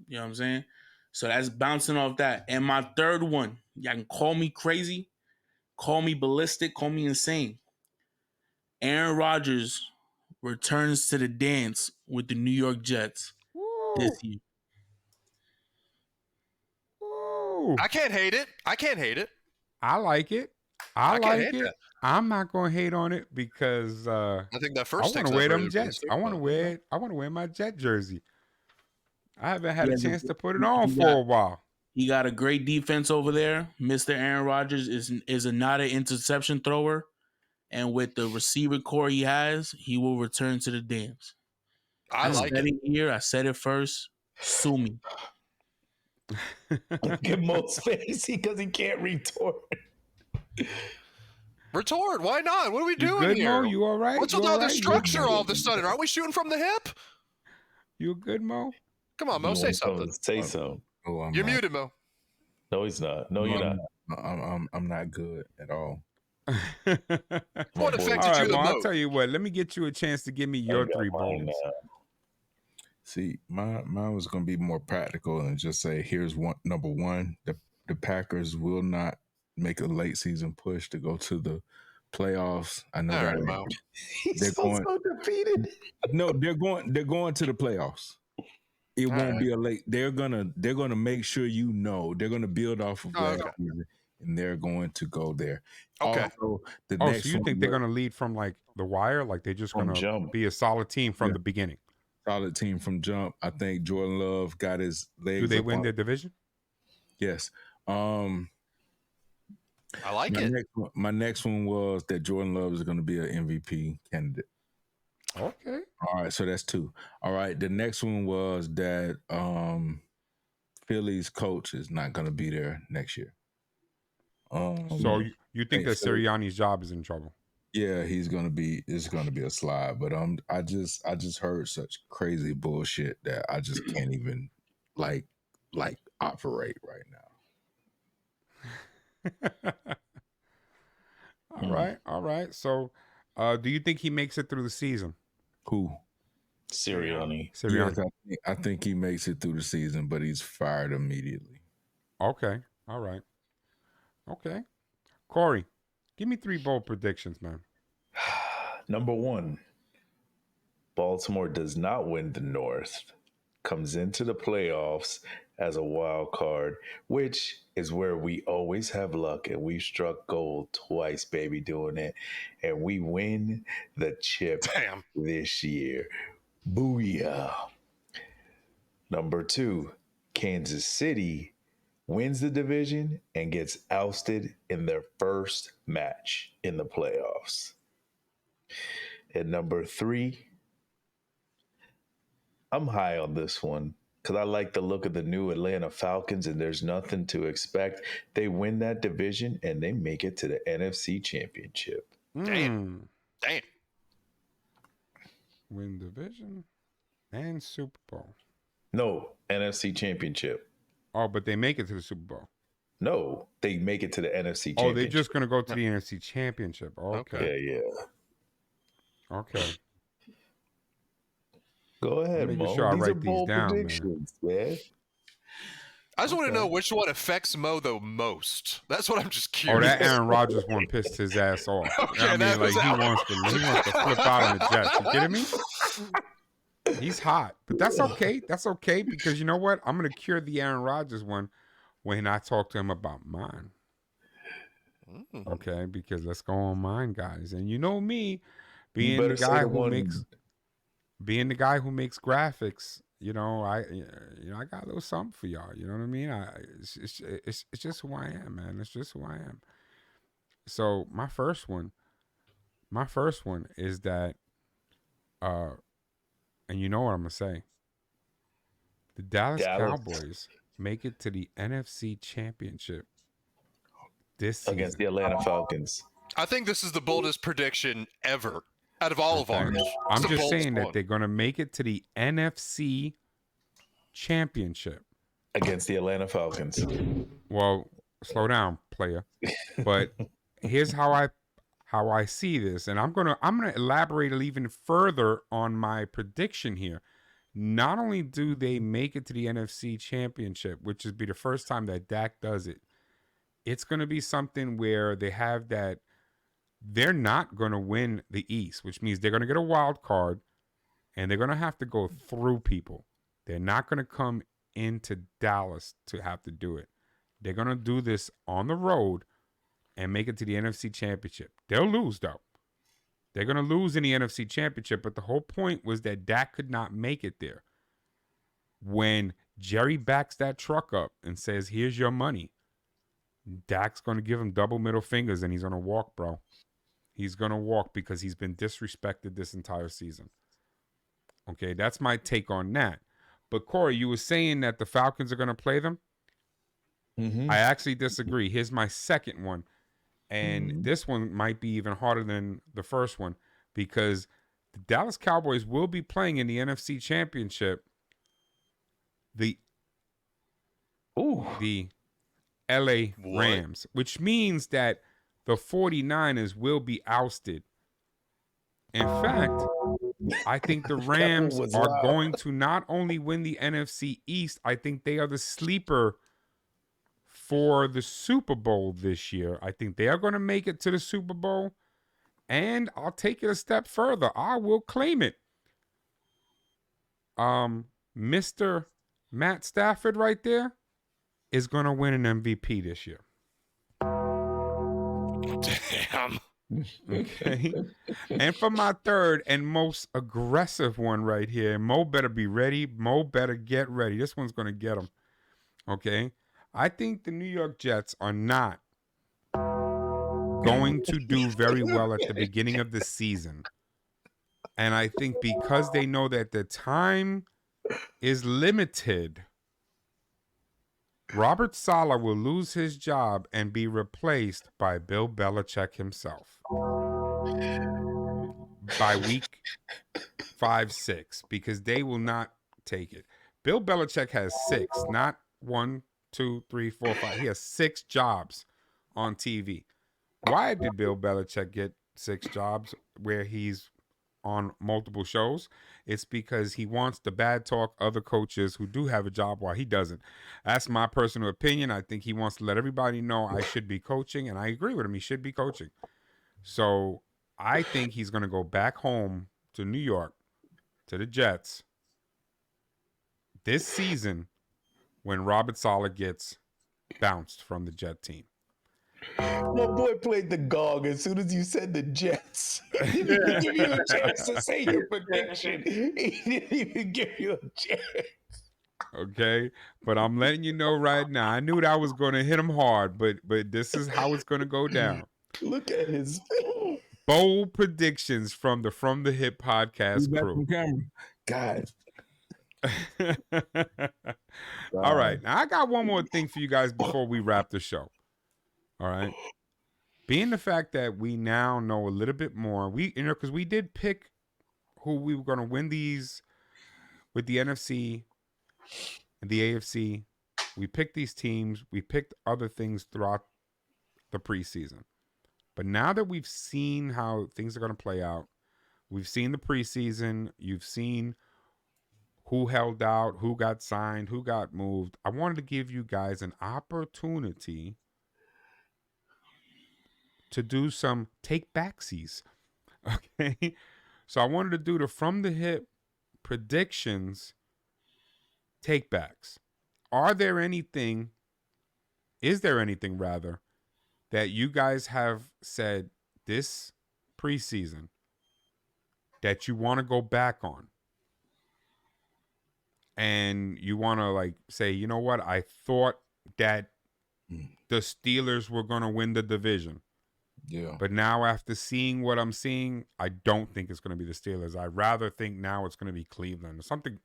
You know what I'm saying? So that's bouncing off that. And my third one, y'all can call me crazy, call me ballistic, call me insane. Aaron Rodgers returns to the dance with the New York Jets this year. Woo. I can't hate it. I like it. I can't like hate it. that. I'm not gonna hate on it because I think that I first want to wear them Jets. I want to wear my Jet jersey. I haven't had a chance to put it on for a while. He got a great defense over there. Mr. Aaron Rodgers is not an interception thrower. And with the receiver core he has, he will return to the dance. I like said it. Here, I said it first. Sue me. Give Mo space because he can't retort. Retort. Why not? What are we You doing good, here? Mo? You all right? What's You with all all the right? structure all of a sudden? Aren't we shooting from the hip? You good, Mo? Come on, Mo. Say something. Say something. Oh, I'm You're not. muted, Mo. No, he's not. No, you're not. I'm not good at all. What boy. affected All right, you the Mo, I'll most? tell you what. Let me get you a chance to give me I your got 3 mine bolds. now. See, mine was going to be more practical and just say, here's number one: the Packers will not make a late season push to go to the playoffs. I know All that right, Mo. He's so defeated. No, they're going to the playoffs. It All won't right. be a late. They're gonna make sure you know they're gonna build off of last Okay. season, and they're going to go there. Okay. Also, the Oh, next so you one think they're was gonna lead from like the wire? Like they're just From gonna jump. be a solid team from Yeah. the beginning? solid team from jump. I think Jordan Love got his legs. Do they up win on- their division? Yes. I like it. My next one was that Jordan Love is going to be an MVP candidate. Okay. All right, so that's 2. All right, the next one was that Philly's coach is not going to be there next year. So you think that Philly- Sirianni's job is in trouble? Yeah, he's gonna be. It's gonna be a slide. But I just heard such crazy bullshit that I just can't even like operate right now. All right. So, do you think he makes it through the season? Who? Sirianni. Sirianni. Yes, I think he makes it through the season, but he's fired immediately. Okay. All right. Okay. Kory, give me 3 bold predictions, man. Number 1, Baltimore does not win the North, comes into the playoffs as a wild card, which is where we always have luck, and we struck gold twice, baby, doing it, and we win the chip Damn. this year. Booyah. Number 2, Kansas City wins the division and gets ousted in their first match in the playoffs. And number 3, I'm high on this one because I like the look of the new Atlanta Falcons, and there's nothing to expect. They win that division and they make it to the NFC Championship. Damn. Damn. Win division and Super Bowl. No, NFC Championship. Oh, but they make it to the Super Bowl. No, they make it to the NFC Championship. Oh, they're just going to go to the NFC Championship. Okay. Yeah. Okay. Go ahead, Making Mo. sure I These are write these bold down, man. predictions, man. I just want to Okay. know which one affects Mo the most. That's what I'm just Oh, curious. that Aaron Rodgers one pissed his ass off. Okay, I mean, that like was he that wants to flip out on the Jets. You kidding me? He's hot, but that's okay. That's okay because you know what? I'm gonna cure the Aaron Rodgers one when I talk to him about mine. Okay, because let's go on mine, guys. And you know me, being the guy who makes graphics. You know, I got a little something for y'all. You know what I mean? It's just who I am, man. It's just who I am. So my first one is that, and you know what I'm gonna say. The Dallas Cowboys make it to the NFC Championship this season against the Atlanta Falcons. I think this is the boldest prediction ever out of all of ours. I'm It's the just boldest saying that one. they're gonna make it to the NFC Championship Against the Atlanta Falcons. Well, slow down, player. But here's how I see this, and I'm gonna elaborate even further on my prediction here. Not only do they make it to the NFC Championship, which would be the first time that Dak does it, it's gonna be something where they have that they're not gonna win the East, which means they're gonna get a wild card, and they're gonna have to go through people. They're not gonna come into Dallas to have to do it. They're gonna do this on the road and make it to the NFC Championship. They'll lose though. They're gonna lose in the NFC Championship, but the whole point was that Dak could not make it there. When Jerry backs that truck up and says, "Here's your money," Dak's gonna give him double middle fingers and he's gonna walk, bro. He's gonna walk because he's been disrespected this entire season. Okay, that's my take on that. But Kory, you were saying that the Falcons are gonna play them. Mm-hmm. I actually disagree. Here's my second one. And this one might be even harder than the first one because the Dallas Cowboys will be playing in the NFC Championship the LA Rams, which means that the 49ers will be ousted. In fact, I think the Rams are going to not only win the NFC East, I think they are the sleeper for the Super Bowl this year. I think they are going to make it to the Super Bowl, and I'll take it a step further. I will claim it. Mr. Matt Stafford right there is going to win an MVP this year. Damn. Okay. And for my third and most aggressive one right here, Mo better be ready. Mo better get ready. This one's going to get him. Okay. I think the New York Jets are not going to do very well at the beginning of the season. And I think because they know that the time is limited, Robert Saleh will lose his job and be replaced by Bill Belichick himself by week 5, 6, because they will not take it. Bill Belichick has 6, not 1, 2, 3, 4, 5. He has 6 jobs on TV. Why did Bill Belichick get 6 jobs where he's on multiple shows. It's because he wants to bad talk other coaches who do have a job while he doesn't. That's my personal opinion. I think he wants to let everybody know I should be coaching, and I agree with him. He should be coaching. So I think he's going to go back home to New York, to the Jets, this season when Robert Saleh gets bounced from the Jet team. My boy played the gong as soon as you said the Jets. He didn't even give you a chance to say your prediction. He didn't even give you a chance. Okay, but I'm letting you know right now. I knew that I was going to hit him hard, but this is how it's going to go down. Look at his Bold predictions from the Hip podcast crew. God. All right, now I got one more thing for you guys before we wrap the show. All right, being the fact that we now know a little bit more, because we did pick who we were going to win these with the NFC and the AFC. We picked these teams. We picked other things throughout the preseason. But now that we've seen how things are going to play out, we've seen the preseason, you've seen who held out, who got signed, who got moved. I wanted to give you guys an opportunity to do some take backsies. Okay? So I wanted to do the from the hip predictions take backs. Is there anything rather, that you guys have said this preseason that you want to go back on? And you want to say, you know what? I thought that the Steelers were going to win the division. Yeah. But now after seeing what I'm seeing, I don't think it's going to be the Steelers. I rather think now it's going to be Cleveland or something,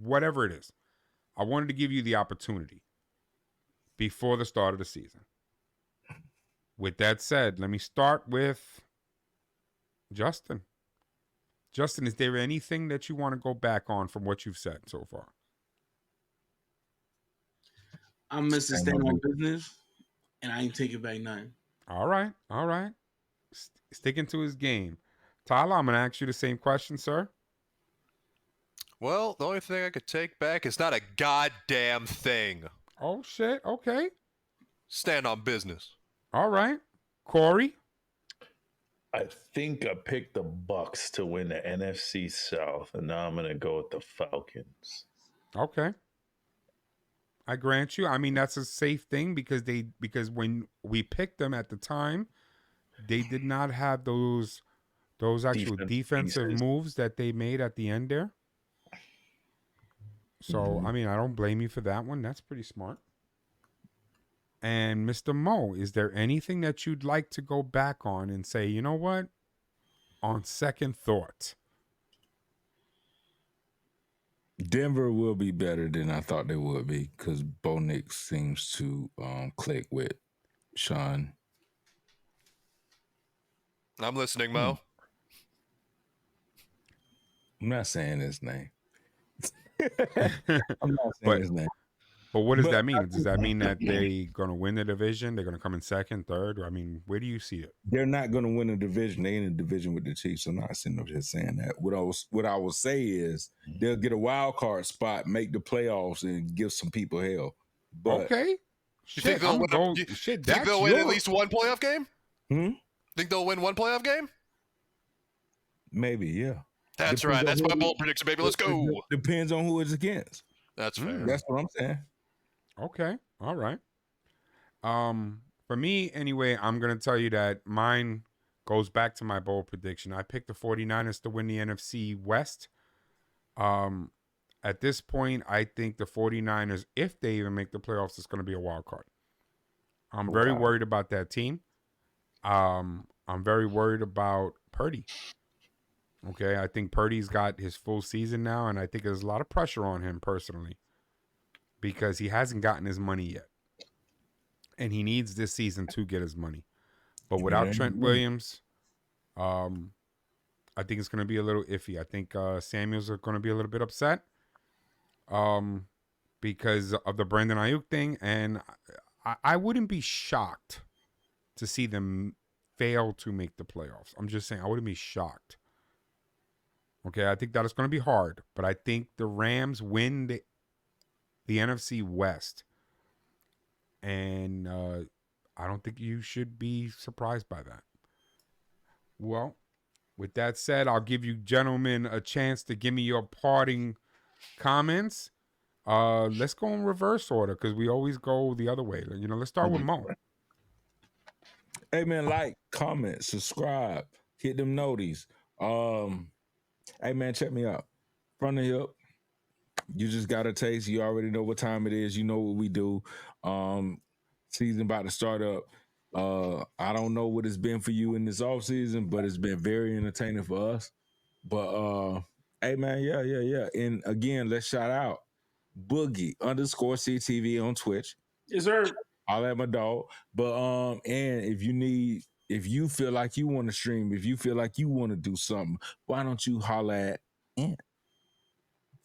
whatever it is. I wanted to give you the opportunity before the start of the season. With that said, let me start with Justin. Justin, is there anything that you want to go back on from what you've said so far? I'm Mr. Stand on Business, and I ain't taking back nothing. All right. Sticking to his game. Tyler, I'm going to ask you the same question, sir. Well, the only thing I could take back is not a goddamn thing. Oh, shit. Okay. Stand on business. All right. Kory? I think I picked the Bucks to win the NFC South, and now I'm going to go with the Falcons. Okay. I grant you. I mean, that's a safe thing because when we picked them at the time, they did not have those actual defensive moves that they made at the end there. So, I mean, I don't blame you for that one. That's pretty smart. And Mr. Mo, is there anything that you'd like to go back on and say, you know what? On second thought. Denver will be better than I thought they would be because Bo Nix seems to click with Sean. I'm listening, Mo. I'm not saying his name. I'm not saying his name. But what does that mean? Does that mean that they're going to win the division? They're going to come in second, third? I mean, where do you see it? They're not going to win a division. They're in a division with the Chiefs. I'm not sitting up here saying that. What I will say is they'll get a wild card spot, make the playoffs, and give some people hell. But, okay. You think they'll win at least one playoff game? Think they'll win one playoff game? Maybe, yeah. That's right. That's my bold prediction, baby. Let's go. Depends on who it's against. That's fair. That's what I'm saying. Okay. All right. For me, anyway, I'm going to tell you that mine goes back to my bold prediction. I picked the 49ers to win the NFC West. At this point, I think the 49ers, if they even make the playoffs, it's going to be a wild card. I'm very worried about that team. I'm very worried about Purdy. Okay, I think Purdy's got his full season now, and I think there's a lot of pressure on him personally because he hasn't gotten his money yet. And he needs this season to get his money. But without Trent Williams, I think it's going to be a little iffy. I think Samuels are going to be a little bit upset because of the Brandon Aiyuk thing. And I wouldn't be shocked to see them fail to make the playoffs. I'm just saying, I wouldn't be shocked. Okay, I think that is going to be hard, but I think the Rams win the NFC West. And I don't think you should be surprised by that. Well, with that said, I'll give you gentlemen a chance to give me your parting comments. Let's go in reverse order because we always go the other way. You know, let's start with Mo. Hey man, like, comment, subscribe, hit them noties. Hey man, check me out. From the hip. You just got a taste. You already know what time it is. You know what we do. Season about to start up. I don't know what it's been for you in this off season, but it's been very entertaining for us. But hey man, yeah. And again, let's shout out Boogie_CTV on Twitch. Yes, sir. I'll at my dog. But and if you feel like you want to stream, if you feel like you want to do something, why don't you holler at Ant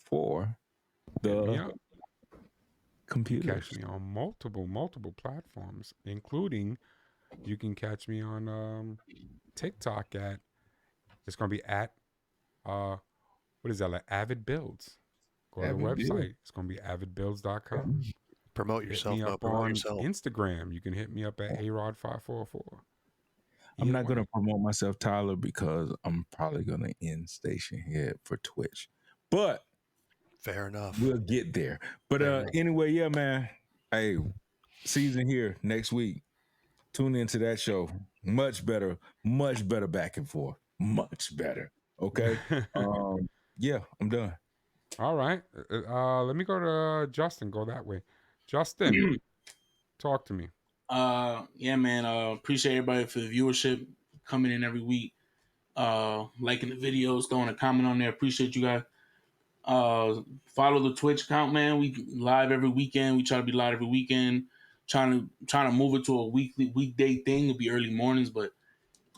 for the computer? Catch me on multiple platforms, including you can catch me on TikTok at it's gonna be at what is that, like Avid Builds. Go to the website. Build. It's gonna be avidbuilds.com. Promote Hit yourself. me up Promote on yourself. Instagram. You can hit me up at arod544. I'm not gonna promote myself, Tyler, because I'm probably gonna end station here for Twitch. But Fair enough. we'll get there. But anyway, yeah, man. Hey, season here next week. Tune into that show. Much better back and forth. Much better. Okay. Yeah, I'm done. All right. Let me go to Justin. Go that way. Justin, talk to me. Yeah, man. Appreciate everybody for the viewership, coming in every week, liking the videos, throwing a comment on there. Appreciate you guys. Follow the Twitch account, man. We live every weekend. We try to be live every weekend. Trying to move it to a weekday thing. It'll be early mornings, but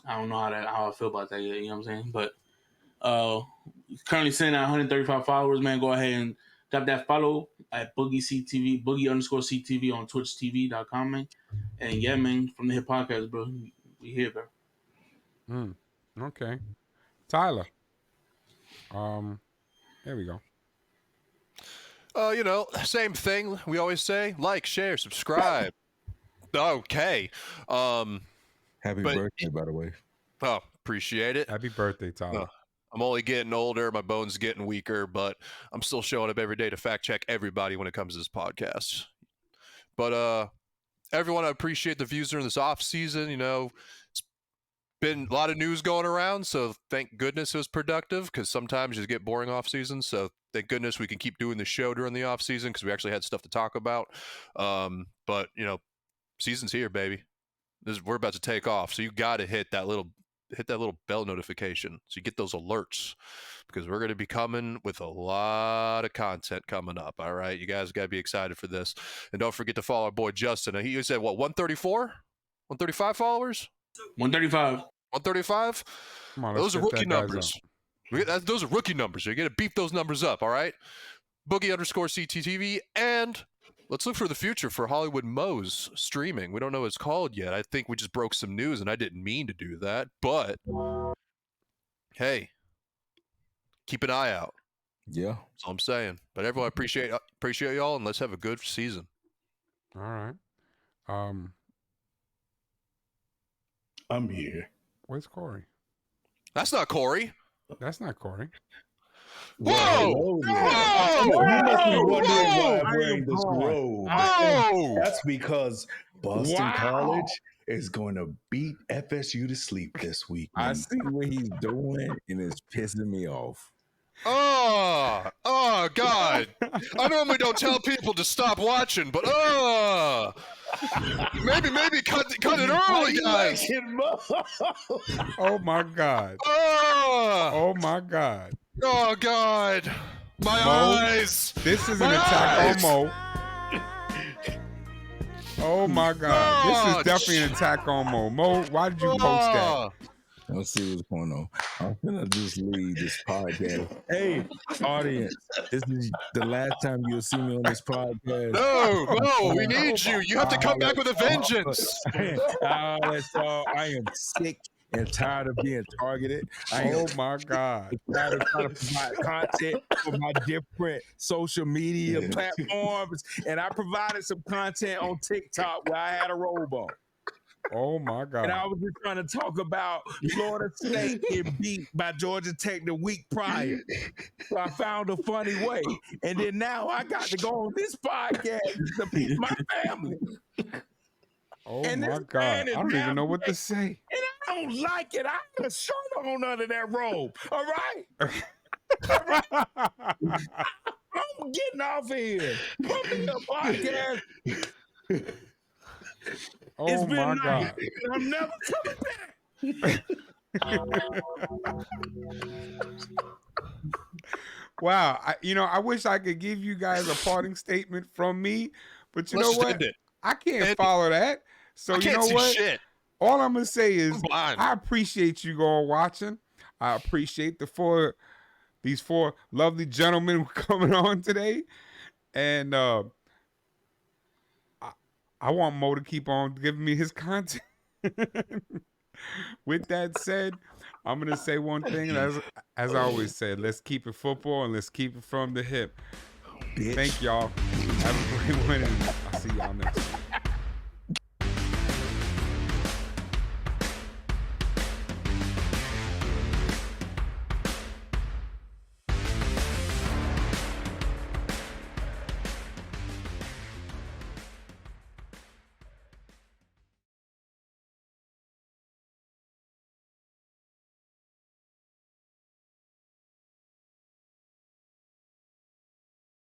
I don't know how I feel about that yet. You know what I'm saying? But currently sitting at 135 followers, man. Go ahead and drop that follow at Boogie _CTV on twitchtv.com, man. And yeah, man, from the Hip Podcast, bro. We here, bro. Okay. Tyler. There we go. Same thing we always say: like, share, subscribe. Okay. Happy birthday, by the way. Oh, appreciate it. Happy birthday, Tyler. I'm only getting older. My bones getting weaker, but I'm still showing up every day to fact check everybody when it comes to this podcast. But everyone, I appreciate the views during this off season. It's been a lot of news going around, so thank goodness it was productive, because sometimes you just get boring off season. So thank goodness we can keep doing the show during the off season, because we actually had stuff to talk about. But season's here, baby. We're about to take off, so you got to hit that little bell notification so you get those alerts, because we're going to be coming with a lot of content coming up. All right, you guys got to be excited for this, and don't forget to follow our boy Justin. He said 134, 135 followers, 135. Come on, Those are rookie numbers. Those are rookie numbers. You're going to beef those numbers up. All right, Boogie_CTTV, and let's look for the future for Hollywood Mo's streaming. We don't know what it's called yet. I think we just broke some news, and I didn't mean to do that. But, hey, keep an eye out. Yeah. That's all I'm saying. But everyone, I appreciate y'all, and let's have a good season. All right. I'm here. Where's Kory? That's not Kory. That's not Kory. Whoa! You must be wondering why I'm wearing this robe. That's because Boston College is going to beat FSU to sleep this week. I see what he's doing, and it's pissing me off. Oh, God. I normally don't tell people to stop watching, but maybe cut it early, guys. Oh my God. Oh my God. Oh God. My Mo, eyes. This is an attack on Mo. Oh my God. This is definitely an attack on Mo. Mo, why did you post that? Let's see what's going on. I'm gonna just leave this podcast. Hey, audience, this is the last time you'll see me on this podcast. No, we need you. You have to come back with a vengeance. That's all. I am sick and tired of being targeted. Oh my God. Tired of trying to provide content for my different social media platforms. And I provided some content on TikTok where I had a robe on. Oh my And I God. was just trying to talk about Florida State getting beat by Georgia Tech the week prior. So I found a funny way. And then now I got to go on this podcast to beat my family. Oh And my this God. I man is don't even know what to halfway. say. And I don't like it. I have a shirt on under that robe. All right? I'm getting off of here. Put me a podcast. Oh It's been my nice. God. And I'm never coming back. Wow. I wish I could give you guys a parting statement from me, but you Let's know just what? end it. I can't End it. follow that. So I you can't know see what? shit. All I'm gonna say is I'm blind. I appreciate you all watching. I appreciate these four lovely gentlemen coming on today. And I want Mo to keep on giving me his content. With that said, I'm gonna say one thing, and as I always said, let's keep it football and let's keep it from the hip. Bitch. Thank y'all. Have a great one, and I'll see y'all next time.